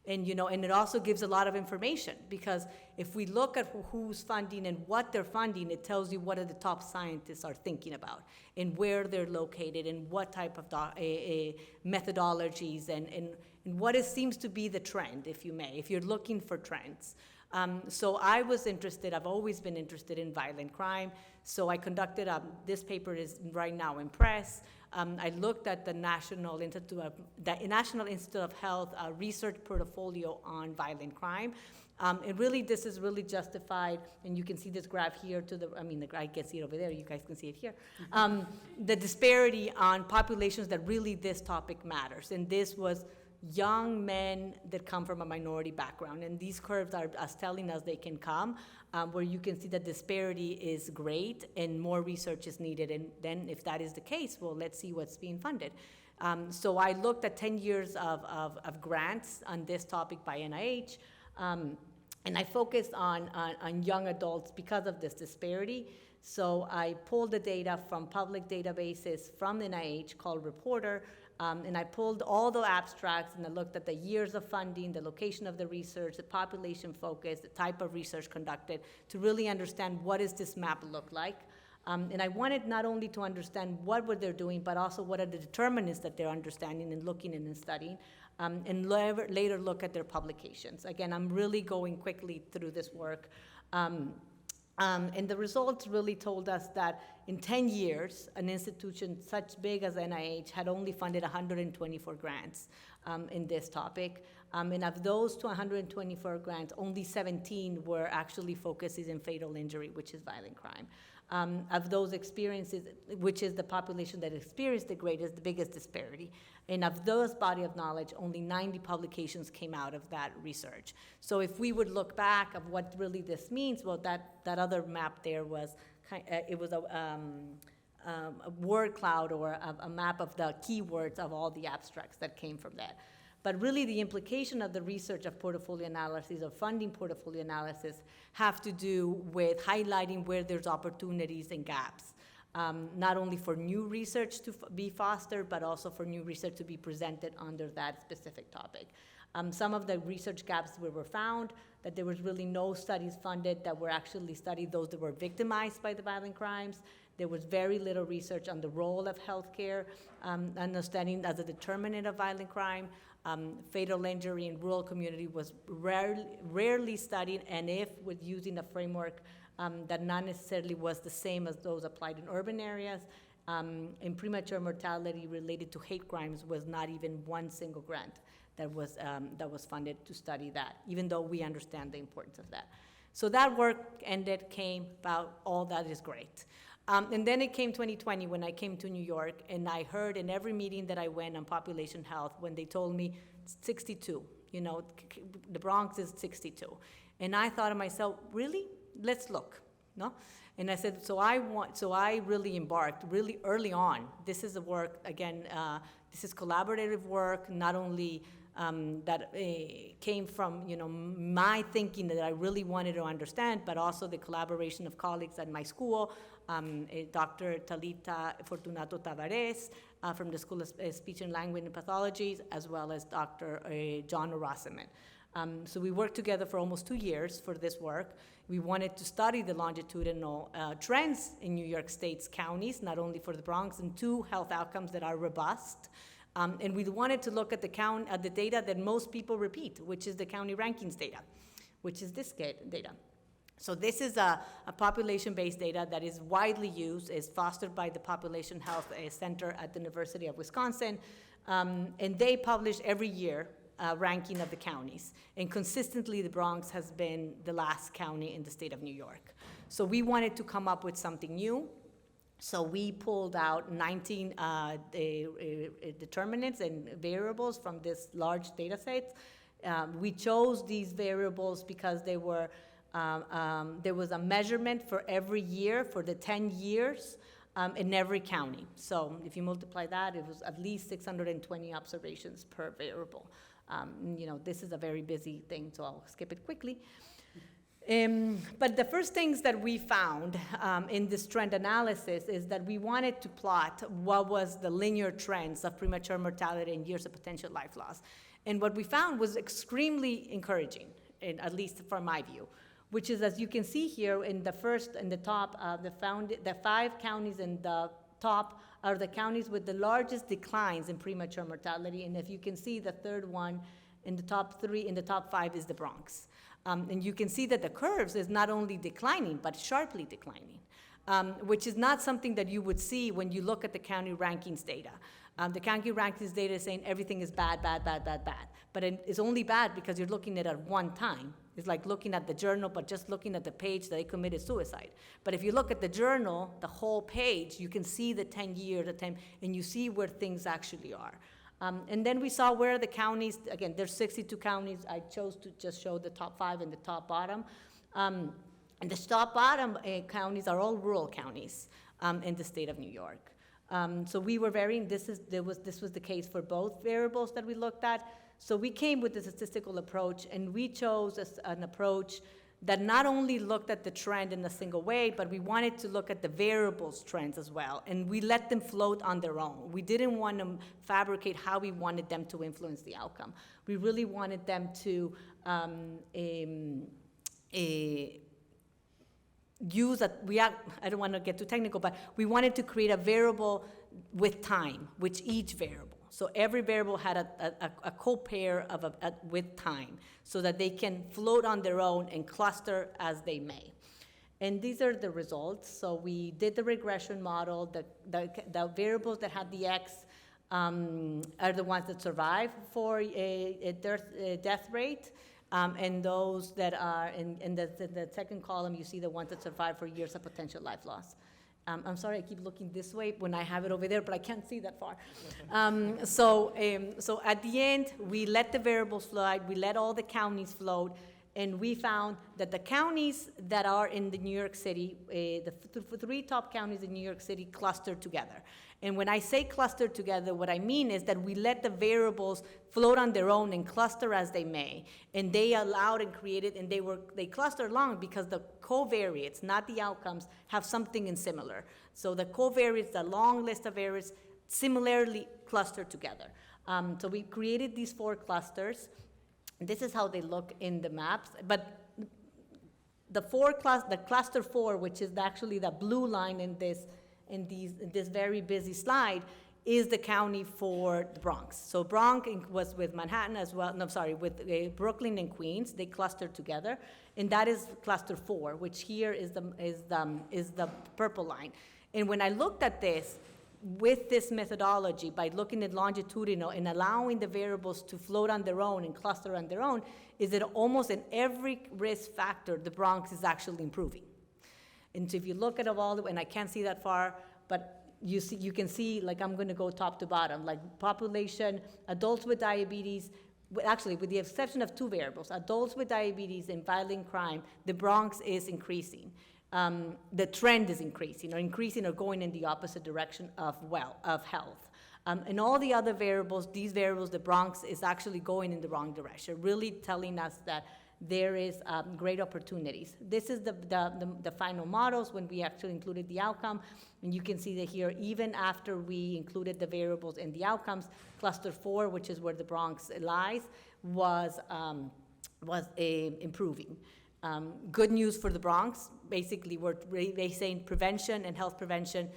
And, and it also gives a lot of information, because if we look at who's funding and what they're funding, it tells you what the top scientists are thinking about and where they're located and what type of methodologies and what seems to be the trend, if you may, if you're looking for trends. So I was interested, I've always been interested in violent crime. So I conducted, this paper is right now in press. I looked at the National Institute of Health research portfolio on violent crime. And really, this is really justified, and you can see this graph here I can see it over there, you guys can see it here. The disparity on populations that really this topic matters. And this was young men that come from a minority background. And these curves are as telling as they can come, where you can see that disparity is great and more research is needed. And then if that is the case, well, let's see what's being funded. So I looked at 10 years of grants on this topic by NIH, and I focused on young adults because of this disparity. So I pulled the data from public databases from the NIH called Reporter, and I pulled all the abstracts and I looked at the years of funding, the location of the research, the population focus, the type of research conducted, to really understand what does this map look like. And I wanted not only to understand what they're doing, but also what are the determinants that they're understanding and looking and studying, and later look at their publications. Again, I'm really going quickly through this work. And the results really told us that in 10 years, an institution such big as NIH had only funded 124 grants in this topic. And of those 124 grants, only 17 were actually focuses in fatal injury, which is violent crime. Of those experiences, which is the population that experienced the biggest disparity. And of those body of knowledge, only 90 publications came out of that research. So if we would look back of what really this means, well, that other map there was, it was a word cloud or a map of the keywords of all the abstracts that came from that. But really the implication of the research of portfolio analysis or funding portfolio analysis have to do with highlighting where there's opportunities and gaps, not only for new research to be fostered, but also for new research to be presented under that specific topic. Some of the research gaps were found, that there was really no studies funded that were actually studied those that were victimized by the violent crimes. There was very little research on the role of healthcare, understanding as a determinant of violent crime. Fatal injury in rural community was rarely studied, and if with using a framework that not necessarily was the same as those applied in urban areas. And premature mortality related to hate crimes was not even one single grant that was funded to study that, even though we understand the importance of that. So that work came about, all that is great. And then it came 2020 when I came to New York, and I heard in every meeting that I went on population health when they told me 62, the Bronx is 62. And I thought to myself, really? Let's look, no? And I said, so I really embarked really early on. This is a work, again, this is collaborative work, not only that came from my thinking that I really wanted to understand, but also the collaboration of colleagues at my school, Dr. Talita Fortunato Tavares from the School of Speech and Language and Pathologies, as well as Dr. John Rossman. So we worked together for almost 2 years for this work. We wanted to study the longitudinal trends in New York State's counties, not only for the Bronx, and 2 health outcomes that are robust. And we wanted to look at the data that most people repeat, which is the county rankings data, which is this data. So this is a population-based data that is widely used, is fostered by the Population Health Center at the University of Wisconsin, and they publish every year ranking of the counties. And consistently, the Bronx has been the last county in the state of New York. So we wanted to come up with something new. So we pulled out 19 determinants and variables from this large data set. We chose these variables because they were, there was a measurement for every year for the 10 years in every county. So if you multiply that, it was at least 620 observations per variable. This is a very busy thing, so I'll skip it quickly. But the first things that we found in this trend analysis is that we wanted to plot what was the linear trends of premature mortality and years of potential life loss. And what we found was extremely encouraging, at least from my view, which is, as you can see here in the top, the 5 counties in the top are the counties with the largest declines in premature mortality. And if you can see, the third one in the top 3, in the top 5 is the Bronx. And you can see that the curves is not only declining, but sharply declining, which is not something that you would see when you look at the county rankings data. The county rankings data is saying everything is bad, bad, bad, bad, bad. But it's only bad because you're looking at it at one time. It's like looking at the journal, but just looking at the page that they committed suicide. But if you look at the journal, the whole page, you can see the 10-year, and you see where things actually are. And then we saw where the counties, again, there's 62 counties. I chose to just show the top 5 and the top bottom. And the top bottom counties are all rural counties in the state of New York. So we were this was the case for both variables that we looked at. So we came with the statistical approach, and we chose an approach that not only looked at the trend in a single way, but we wanted to look at the variables trends as well, and we let them float on their own. We didn't want to fabricate how we wanted them to influence the outcome. We really wanted them to I don't want to get too technical, but we wanted to create a variable with time, which each variable. So every variable had a co-pair with time so that they can float on their own and cluster as they may. And these are the results. So we did the regression model. The variables that had the X are the ones that survive for a death rate. And those that are in the second column, you see the ones that survive for years of potential life loss. I'm sorry, I keep looking this way when I have it over there, but I can't see that far. So at the end, we let the variables float, we let all the counties float, and we found that the counties that are in the New York City, the three top counties in New York City clustered together. And when I say clustered together, what I mean is that we let the variables float on their own and cluster as they may. And they allowed and created, and they clustered along because the covariates, not the outcomes, have something in similar. So the covariates, the long list of variables, similarly clustered together. So we created these 4 clusters. This is how they look in the maps. But the cluster 4, which is actually the blue line in this very busy slide, is the county for the Bronx. So Bronx was with Manhattan as well, with Brooklyn and Queens. They clustered together, and that is cluster 4, which here is the purple line. And when I looked at this, with this methodology, by looking at longitudinal and allowing the variables to float on their own and cluster on their own, is that almost in every risk factor, the Bronx is actually improving. And so if you look at all, and I can't see that far, but you can see, like, I'm going to go top to bottom, like population, adults with diabetes, actually with the exception of 2 variables, adults with diabetes and violent crime, the Bronx is increasing. The trend is increasing or going in the opposite direction of health. And all the other variables, the Bronx is actually going in the wrong direction, really telling us that there is great opportunities. This is the final models when we actually included the outcome. And you can see that here, even after we included the variables and the outcomes, cluster 4, which is where the Bronx lies, was improving. Good news for the Bronx, basically they're saying prevention and health prevention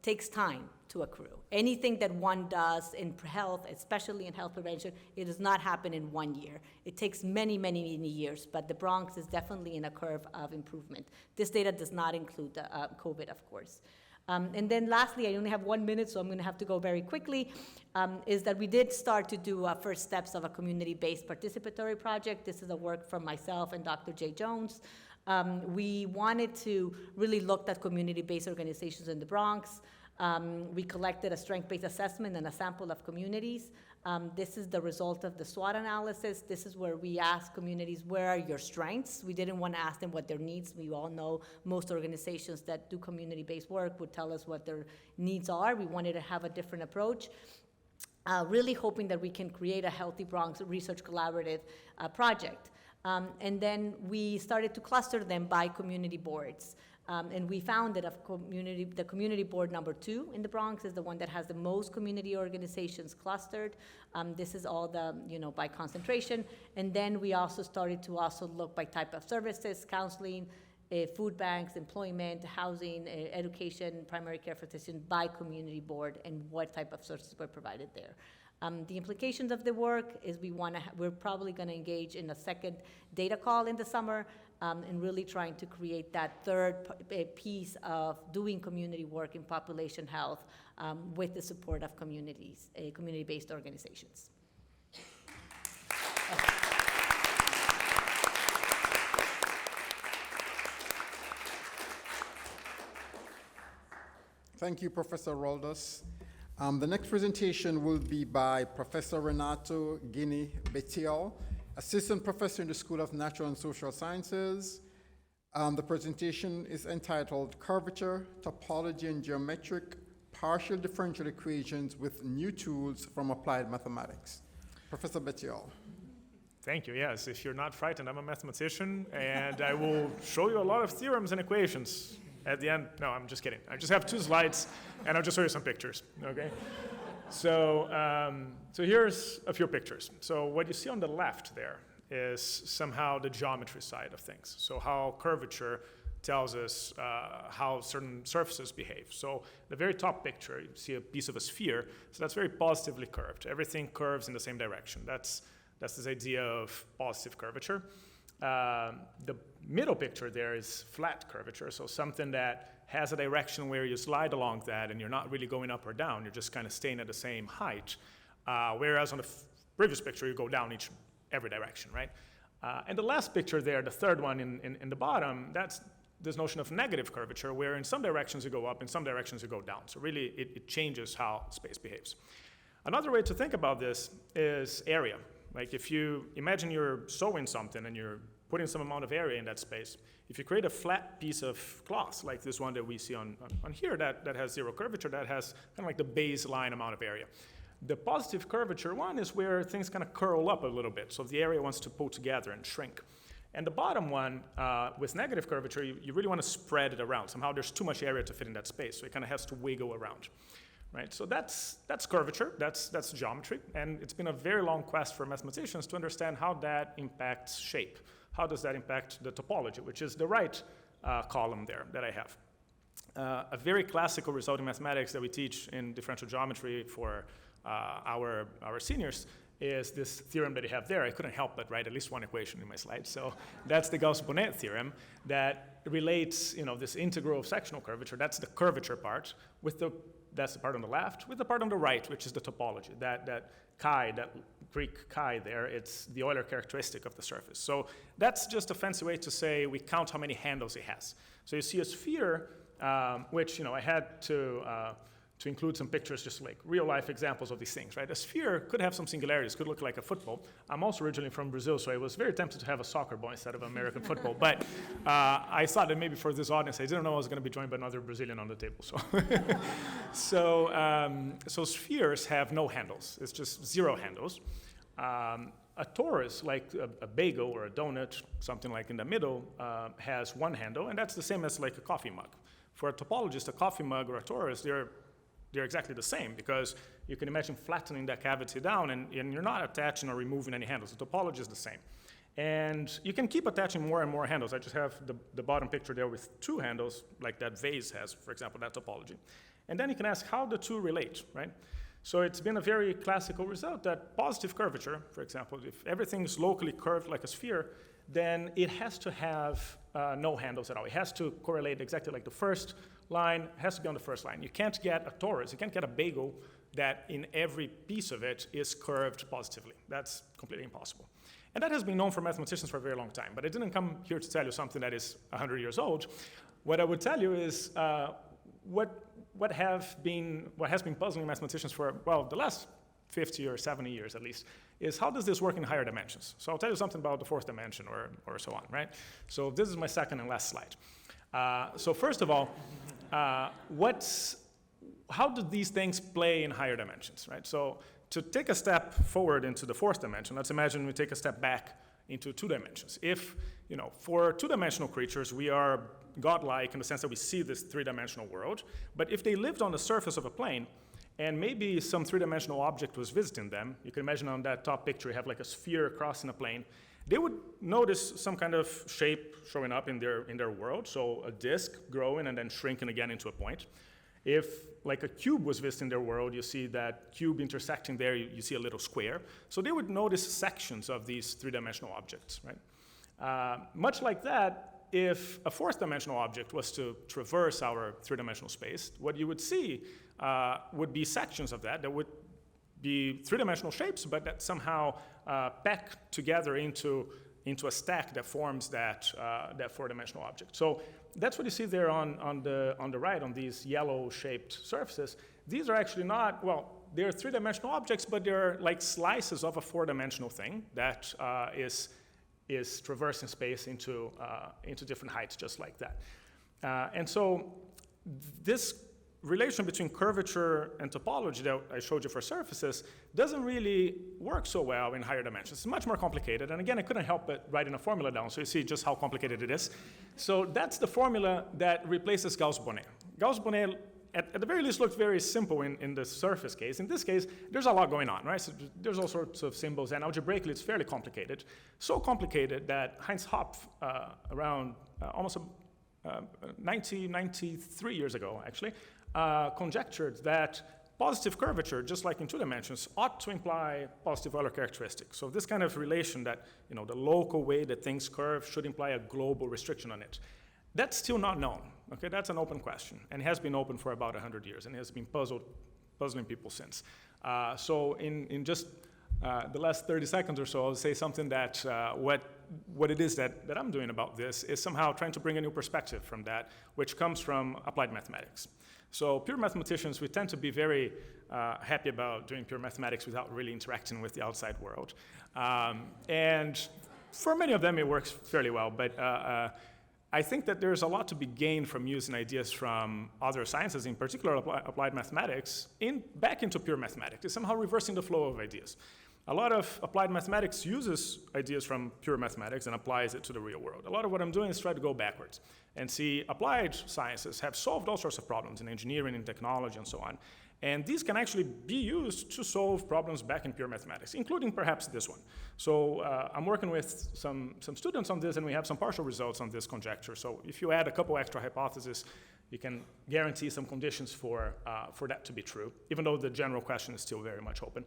takes time to accrue. Anything that one does in health, especially in health prevention, it does not happen in 1 year. It takes many, many, many years, but the Bronx is definitely in a curve of improvement. This data does not include the COVID, of course. And then lastly, I only have 1 minute, so I'm going to have to go very quickly, is that we did start to do first steps of a community-based participatory project. This is a work from myself and Dr. Jay Jones. We wanted to really look at community-based organizations in the Bronx. We collected a strength-based assessment and a sample of communities. This is the result of the SWOT analysis. This is where we ask communities, where are your strengths? We didn't want to ask them what their needs. We all know most organizations that do community-based work would tell us what their needs are. We wanted to have a different approach. Really hoping that we can create a Healthy Bronx Research Collaborative project. And then we started to cluster them by community boards. And we found that the community board number 2 in the Bronx is the one that has the most community organizations clustered. This is all by concentration. And then we also started to look by type of services, counseling, food banks, employment, housing, education, primary care physician by community board, and what type of services were provided there. The implications of the work is we're probably going to engage in a second data call in the summer, and really trying to create that third piece of doing community work in population health with the support of communities, community-based organizations. Thank you, Professor Roldas. The next presentation will be by Professor Renato Guinea-Betiol, Assistant Professor in the School of Natural and Social Sciences. The presentation is entitled Curvature, Topology, and Geometric Partial Differential Equations with New Tools from Applied Mathematics. Professor Betiol. Thank you. Yes, if you're not frightened, I'm a mathematician, and I will show you a lot of theorems and equations at the end. No, I'm just kidding. I just have 2 slides, and I'll just show you some pictures, okay? So here's a few pictures. So what you see on the left there is somehow the geometry side of things. So how curvature tells us how certain surfaces behave. So the very top picture, you see a piece of a sphere. So that's very positively curved. Everything curves in the same direction. That's this idea of positive curvature. The middle picture there is flat curvature, so something that has a direction where you slide along that and you're not really going up or down, you're just kind of staying at the same height, whereas on the previous picture you go down every direction, right? And the last picture there, the third one in the bottom, that's this notion of negative curvature, where in some directions you go up, in some directions you go down. So really it changes how space behaves. Another way to think about this is area. Like if you imagine you're sewing something and you're putting some amount of area in that space, if you create a flat piece of cloth, like this one that we see on here that has zero curvature, that has kind of like the baseline amount of area. The positive curvature one is where things kind of curl up a little bit, so the area wants to pull together and shrink. And the bottom one, with negative curvature, you really want to spread it around. Somehow there's too much area to fit in that space, so it kind of has to wiggle around. Right? So that's curvature, that's geometry, and it's been a very long quest for mathematicians to understand how that impacts shape. How does that impact the topology, which is the right column there that I have. A very classical result in mathematics that we teach in differential geometry for our seniors is this theorem that you have there. I couldn't help but write at least one equation in my slide. So that's the Gauss-Bonnet theorem that relates, this integral of sectional curvature. That's the curvature part that's the part on the left, with the part on the right, which is the topology. That chi, that Greek chi there, it's the Euler characteristic of the surface. So that's just a fancy way to say we count how many handles it has. So you see a sphere, which I had to include some pictures, just like real-life examples of these things, right? A sphere could have some singularities, could look like a football. I'm also originally from Brazil, so I was very tempted to have a soccer ball instead of American football. But I thought that maybe for this audience, I didn't know I was going to be joined by another Brazilian on the table. So, so spheres have no handles. It's just zero handles. A torus, like a bagel or a donut, something like in the middle, has one handle, and that's the same as like a coffee mug. For a topologist, a coffee mug or a torus, they're exactly the same, because you can imagine flattening that cavity down and you're not attaching or removing any handles. The topology is the same. And you can keep attaching more and more handles. I just have the bottom picture there with two handles, like that vase has, for example, that topology. And then you can ask how the two relate, right? So it's been a very classical result that positive curvature, for example, if everything is locally curved like a sphere, then it has to have no handles at all. It has to correlate exactly like the first line, has to be on the first line. You can't get a torus, you can't get a bagel that in every piece of it is curved positively. That's completely impossible. And that has been known for mathematicians for a very long time, but I didn't come here to tell you something that is 100 years old. What I would tell you is what has been puzzling mathematicians for, well, the last 50 or 70 years at least, is how does this work in higher dimensions? So I'll tell you something about the fourth dimension or so on, right? So this is my second and last slide. So first of all, how do these things play in higher dimensions, right? So to take a step forward into the fourth dimension, let's imagine we take a step back into 2 dimensions. If, for 2-dimensional creatures, we are godlike in the sense that we see this 3-dimensional world, but if they lived on the surface of a plane, and maybe some 3-dimensional object was visiting them, you can imagine on that top picture you have like a sphere crossing a plane, they would notice some kind of shape showing up in their world, so a disk growing and then shrinking again into a point. If like a cube was visiting their world, you see that cube intersecting there, you see a little square. So they would notice sections of these 3-dimensional objects, right? Much like that, if a 4th-dimensional object was to traverse our 3-dimensional space, what you would see would be sections of that would be 3-dimensional shapes, but that somehow pack together into a stack that forms that 4-dimensional object. So that's what you see there on the right, on these yellow-shaped surfaces. These are actually not, well, they're 3-dimensional objects, but they're like slices of a 4-dimensional thing that is traversing space into different heights, just like that. And so this relation between curvature and topology that I showed you for surfaces doesn't really work so well in higher dimensions. It's much more complicated. And again, I couldn't help but writing a formula down so you see just how complicated it is. So that's the formula that replaces Gauss-Bonnet. Gauss-Bonnet, at the very least, looked very simple in the surface case. In this case, there's a lot going on, right? So there's all sorts of symbols, and algebraically, it's fairly complicated. So complicated that Heinz Hopf, around almost 93 years ago, actually, conjectured that positive curvature, just like in 2 dimensions, ought to imply positive Euler characteristics. So this kind of relation that, the local way that things curve should imply a global restriction on it. That's still not known, okay? That's an open question, and has been open for about 100 years, and has been puzzling people since. So in just the last 30 seconds or so, I'll say something that what it is that I'm doing about this is somehow trying to bring a new perspective from that, which comes from applied mathematics. So pure mathematicians, we tend to be very happy about doing pure mathematics without really interacting with the outside world. And for many of them, it works fairly well, but I think that there's a lot to be gained from using ideas from other sciences, in particular applied mathematics, back into pure mathematics. It's somehow reversing the flow of ideas. A lot of applied mathematics uses ideas from pure mathematics and applies it to the real world. A lot of what I'm doing is try to go backwards and see applied sciences have solved all sorts of problems in engineering and technology and so on. And these can actually be used to solve problems back in pure mathematics, including perhaps this one. So I'm working with some students on this, and we have some partial results on this conjecture. So if you add a couple extra hypotheses, you can guarantee some conditions for that to be true, even though the general question is still very much open.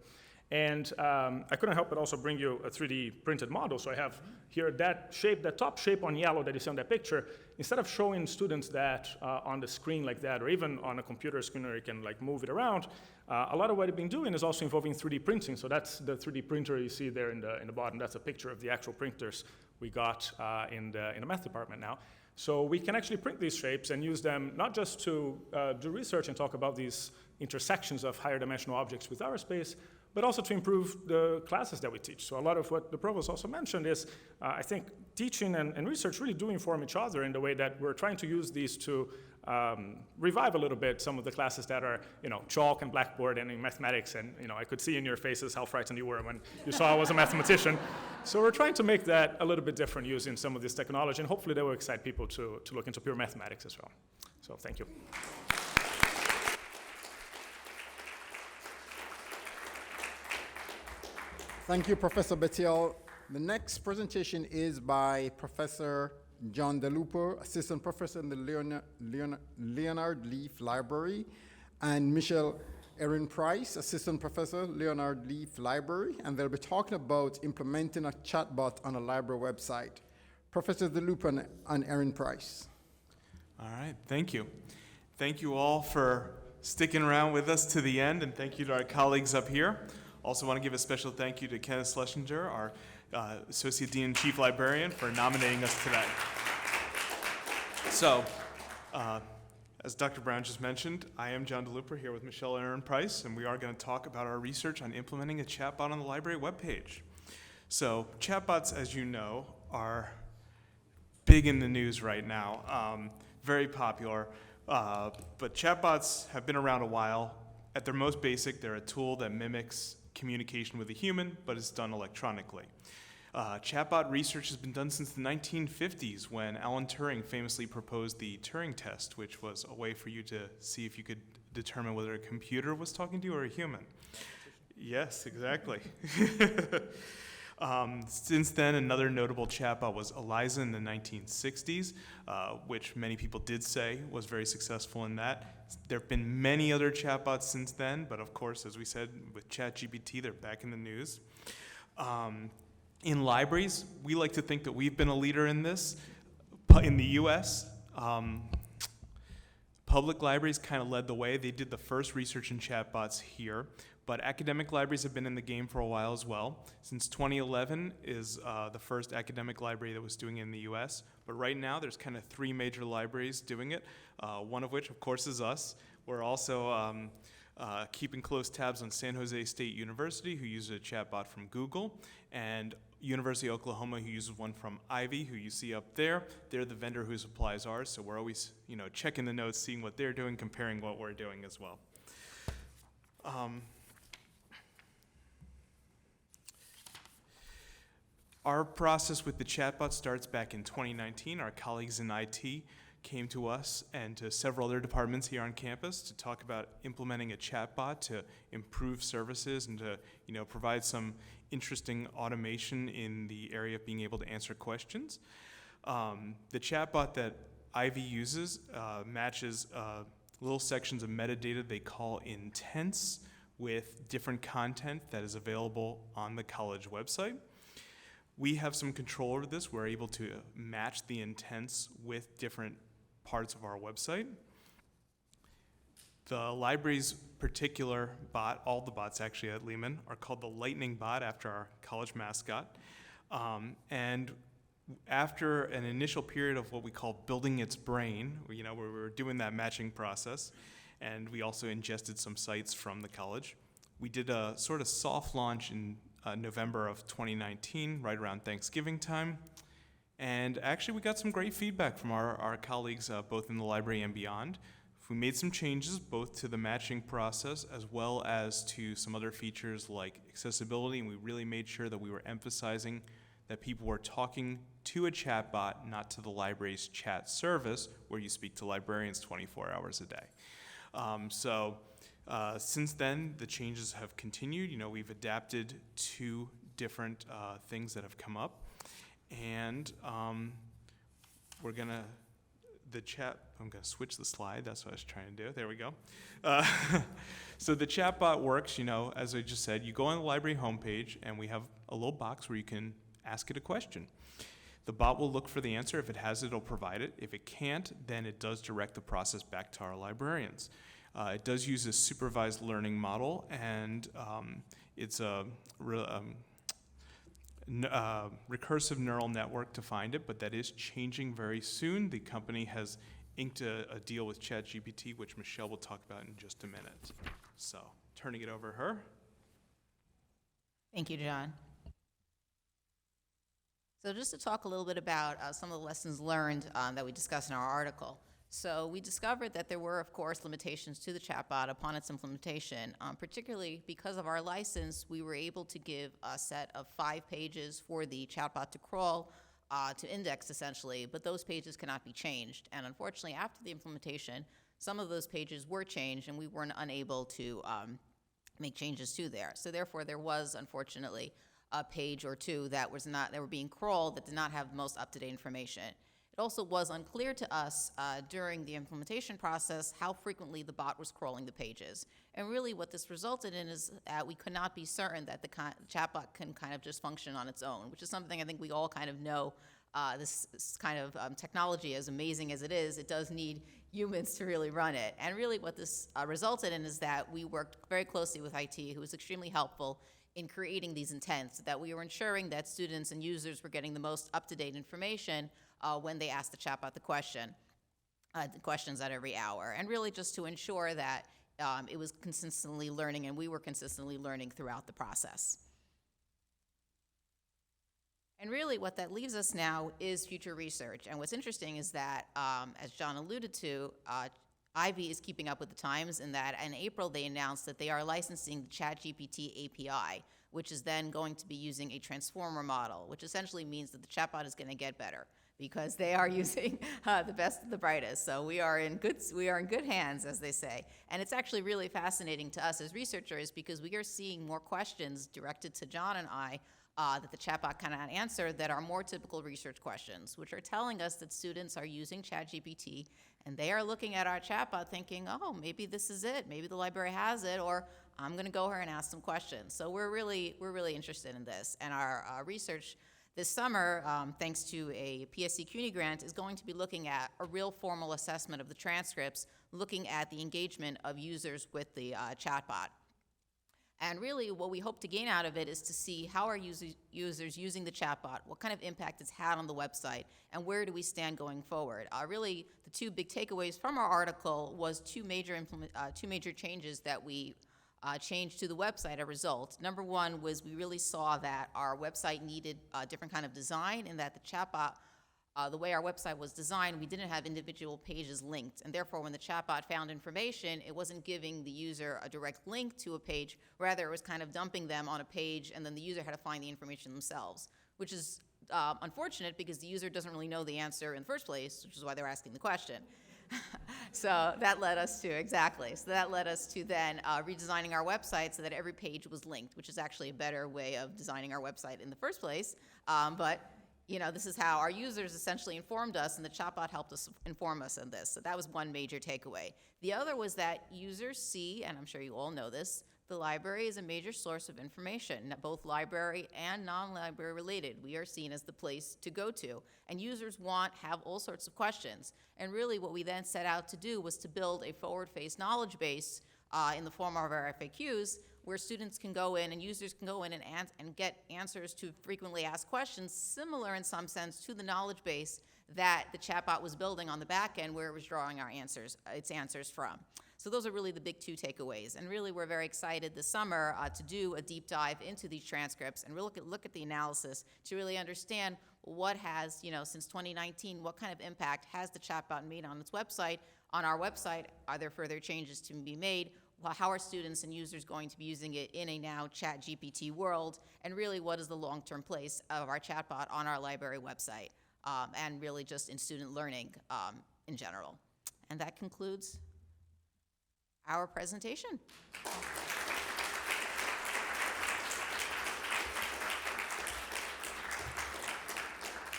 And I couldn't help but also bring you a 3D printed model. So I have here that shape, that top shape on yellow that you see on that picture. Instead of showing students that on the screen like that, or even on a computer screen where you can move it around, a lot of what I've been doing is also involving 3D printing. So that's the 3D printer you see there in the bottom. That's a picture of the actual printers we got in the math department now. So we can actually print these shapes and use them not just to do research and talk about these intersections of higher dimensional objects with our space, but also to improve the classes that we teach. So a lot of what the provost also mentioned is, I think teaching and research really do inform each other in the way that we're trying to use these to revive a little bit some of the classes that are, chalk and blackboard and in mathematics. And, I could see in your faces how frightened you were when you saw I was a mathematician. So we're trying to make that a little bit different using some of this technology, and hopefully that will excite people to look into pure mathematics as well. So thank you. Thank you, Professor Bettiel. The next presentation is by Professor John DeLupo, Assistant Professor in the Leonard Leaf Library, and Michelle Erin Price, Assistant Professor, Leonard Leaf Library, and they'll be talking about implementing a chatbot on a library website. Professor DeLupo and Erin Price. All right, thank you. Thank you all for sticking around with us to the end, and thank you to our colleagues up here. Also want to give a special thank you to Kenneth Schlesinger, our Associate Dean and Chief Librarian, for nominating us today. So, as Dr. Brown just mentioned, I am John DeLupo here with Michelle Erin Price, and we are going to talk about our research on implementing a chatbot on the library webpage. So, chatbots, as you know, are big in the news right now, very popular, but chatbots have been around a while. At their most basic, they're a tool that mimics communication with a human, but it's done electronically. Chatbot research has been done since the 1950s, when Alan Turing famously proposed the Turing test, which was a way for you to see if you could determine whether a computer was talking to you or a human. Yes, exactly. Since then, another notable chatbot was ELIZA in the 1960s, which many people did say was very successful in that. There have been many other chatbots since then, but of course, as we said, with ChatGPT, they're back in the news. In libraries, we like to think that we've been a leader in this. In the US, public libraries kind of led the way. They did the first research in chatbots here, but academic libraries have been in the game for a while as well. Since 2011 is the first academic library that was doing it in the US, but right now there's kind of 3 major libraries doing it, one of which, of course, is us. We're also keeping close tabs on San Jose State University, who uses a chatbot from Google, and University of Oklahoma, who uses one from Ivy, who you see up there. They're the vendor who supplies ours, so we're always, checking the notes, seeing what they're doing, comparing what we're doing as well. Our process with the chatbot starts back in 2019. Our colleagues in IT came to us and to several other departments here on campus to talk about implementing a chatbot to improve services and to provide some interesting automation in the area of being able to answer questions. The chatbot that Ivy uses matches little sections of metadata they call intents with different content that is available on the college website. We have some control over this. We're able to match the intents with different parts of our website. The library's particular bot, all the bots actually at Lehman, are called the Lightning Bot after our college mascot. And after an initial period of what we call building its brain, where we were doing that matching process, and we also ingested some sites from the college, we did a sort of soft launch in November of 2019, right around Thanksgiving time. And actually, we got some great feedback from our colleagues, both in the library and beyond. We made some changes both to the matching process as well as to some other features like accessibility, and we really made sure that we were emphasizing that people were talking to a chatbot, not to the library's chat service, where you speak to librarians 24 hours a day. Since then, the changes have continued. We've adapted to different things that have come up, and we're gonna, I'm gonna switch the slide. That's what I was trying to do. There we go. So the chatbot works, as I just said, you go on the library homepage, and we have a little box where you can ask it a question. The bot will look for the answer. If it has it, it'll provide it. If it can't, then it does direct the process back to our librarians. It does use a supervised learning model, and it's a recursive neural network to find it, but that is changing very soon. The company has inked a deal with ChatGPT, which Michelle will talk about in just a minute. So, turning it over to her. Thank you, John. So just to talk a little bit about some of the lessons learned that we discussed in our article. So we discovered that there were, of course, limitations to the chatbot upon its implementation. Particularly because of our license, we were able to give a set of 5 pages for the chatbot to crawl, to index essentially, but those pages cannot be changed. And unfortunately, after the implementation, some of those pages were changed and we weren't unable to make changes to there. So therefore, there was, unfortunately, a page or two that were being crawled that did not have the most up-to-date information. It also was unclear to us during the implementation process how frequently the bot was crawling the pages. And really what this resulted in is that we could not be certain that the chatbot can kind of just function on its own, which is something I think we all kind of know. This kind of technology, as amazing as it is, it does need humans to really run it. And really what this resulted in is that we worked very closely with IT, who was extremely helpful in creating these intents, that we were ensuring that students and users were getting the most up-to-date information when they asked the chatbot the questions at every hour. And really just to ensure that it was consistently learning and we were consistently learning throughout the process. And really what that leaves us now is future research. And what's interesting is that, as John alluded to, Ivy is keeping up with the times in that in April they announced that they are licensing the ChatGPT API, which is then going to be using a transformer model, which essentially means that the chatbot is going to get better because they are using the best of the brightest. So we are in good hands, as they say. And it's actually really fascinating to us as researchers because we are seeing more questions directed to John and I that the chatbot cannot answer that are more typical research questions, which are telling us that students are using ChatGPT and they are looking at our chatbot thinking, oh, maybe this is it, maybe the library has it, or I'm gonna go here and ask some questions. So we're really interested in this. And our research this summer, thanks to a PSC CUNY grant, is going to be looking at a real formal assessment of the transcripts, looking at the engagement of users with the chatbot. And really what we hope to gain out of it is to see how are users using the chatbot, what kind of impact it's had on the website, and where do we stand going forward. Really, the 2 big takeaways from our article was two major changes that we changed to the website as a result. Number one was we really saw that our website needed a different kind of design and that the chatbot, the way our website was designed, we didn't have individual pages linked. And therefore, when the chatbot found information, it wasn't giving the user a direct link to a page. Rather, it was kind of dumping them on a page, and then the user had to find the information themselves, which is unfortunate because the user doesn't really know the answer in the first place, which is why they're asking the question. So that led us to then redesigning our website so that every page was linked, which is actually a better way of designing our website in the first place. But this is how our users essentially informed us, and the chatbot helped us inform us on this. So that was one major takeaway. The other was that users see, and I'm sure you all know this, the library is a major source of information, both library and non-library related. We are seen as the place to go to, and users have all sorts of questions. And really what we then set out to do was to build a forward-faced knowledge base in the form of our FAQs, where students can go in and users can go in and get answers to frequently asked questions, similar in some sense to the knowledge base that the chatbot was building on the back end, where it was drawing its answers from. So those are really the big two takeaways. And really, we're very excited this summer to do a deep dive into these transcripts and look at the analysis to really understand what has, since 2019, what kind of impact has the chatbot made on its website, on our website? Are there further changes to be made? Well, how are students and users going to be using it in a now ChatGPT world? And really, what is the long-term place of our chatbot on our library website? And really just in student learning in general. And that concludes our presentation.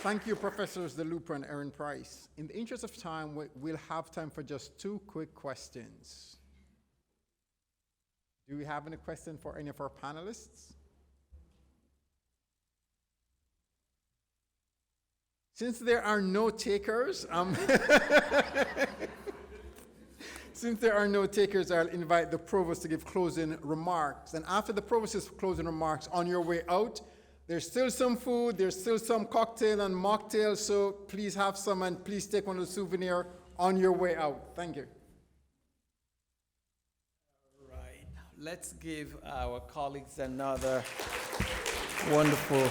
Thank you, Professors DeLuper and Erin Price. In the interest of time, we'll have time for just 2 quick questions. Do we have any question for any of our panelists? Since there are no takers, I'll invite the provost to give closing remarks. And after the provost's closing remarks, on your way out, there's still some food, there's still some cocktail and mocktail, so please have some and please take one of the souvenir on your way out. Thank you. Right. Let's give our colleagues another wonderful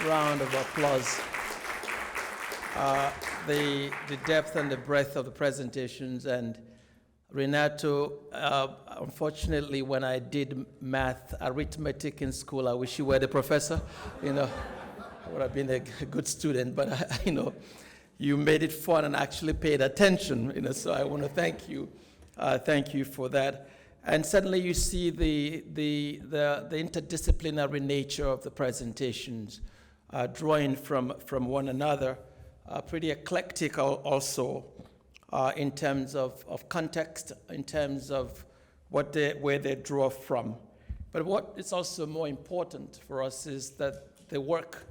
round of applause. The depth and the breadth of the presentations, and Renato, unfortunately, when I did arithmetic in school, I wish you were the professor. I would have been a good student, but you made it fun and actually paid attention. So I want to thank you for that. And suddenly you see the interdisciplinary nature of the presentations, drawing from one another, pretty eclectic also. In terms of context, in terms of where they draw from. But what is also more important for us is that the work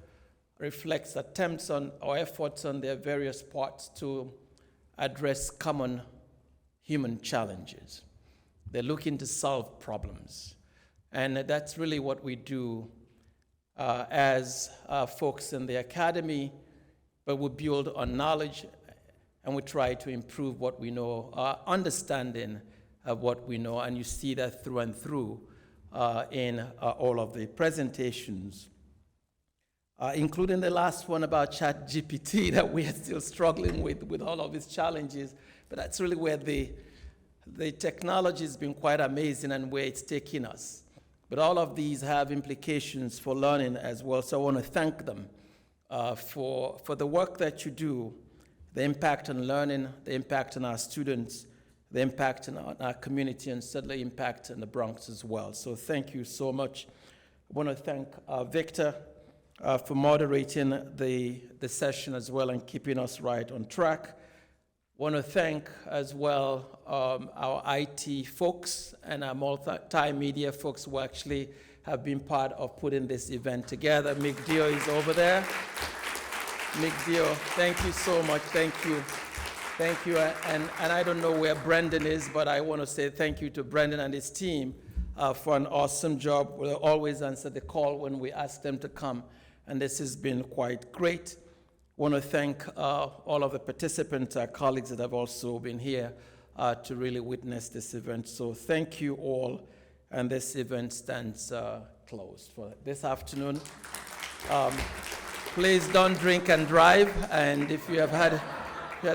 reflects attempts on or efforts on their various parts to address common human challenges. They're looking to solve problems. And that's really what we do as folks in the academy, but we build on knowledge and we try to improve what we know, our understanding of what we know, and you see that through and through in all of the presentations, including the last one about ChatGPT that we are still struggling with all of its challenges. But that's really where the technology has been quite amazing and where it's taking us. But all of these have implications for learning as well, so I want to thank them for the work that you do, the impact on learning, the impact on our students, the impact on our community, and certainly impact on the Bronx as well. So thank you so much. I want to thank Victor for moderating the session as well and keeping us right on track. I want to thank as well our IT folks and our multimedia folks who actually have been part of putting this event together. Mick Dio is over there. Mick Dio, thank you so much. Thank you. Thank you. And I don't know where Brendan is, but I want to say thank you to Brendan and his team for an awesome job. We'll always answer the call when we ask them to come, and this has been quite great. I want to thank all of the participants, our colleagues that have also been here to really witness this event. So thank you all, and this event stands closed for this afternoon. Please don't drink and drive, and if you have had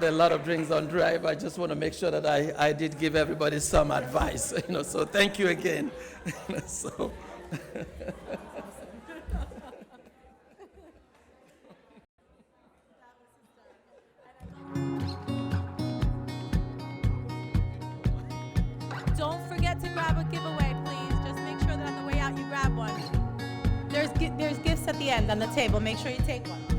a lot of drinks on drive, I just want to make sure that I did give everybody some advice, so thank you again. So. Don't forget to grab a giveaway, please. Just make sure that on the way out you grab one. There's gifts at the the end on the table. Make sure you take one.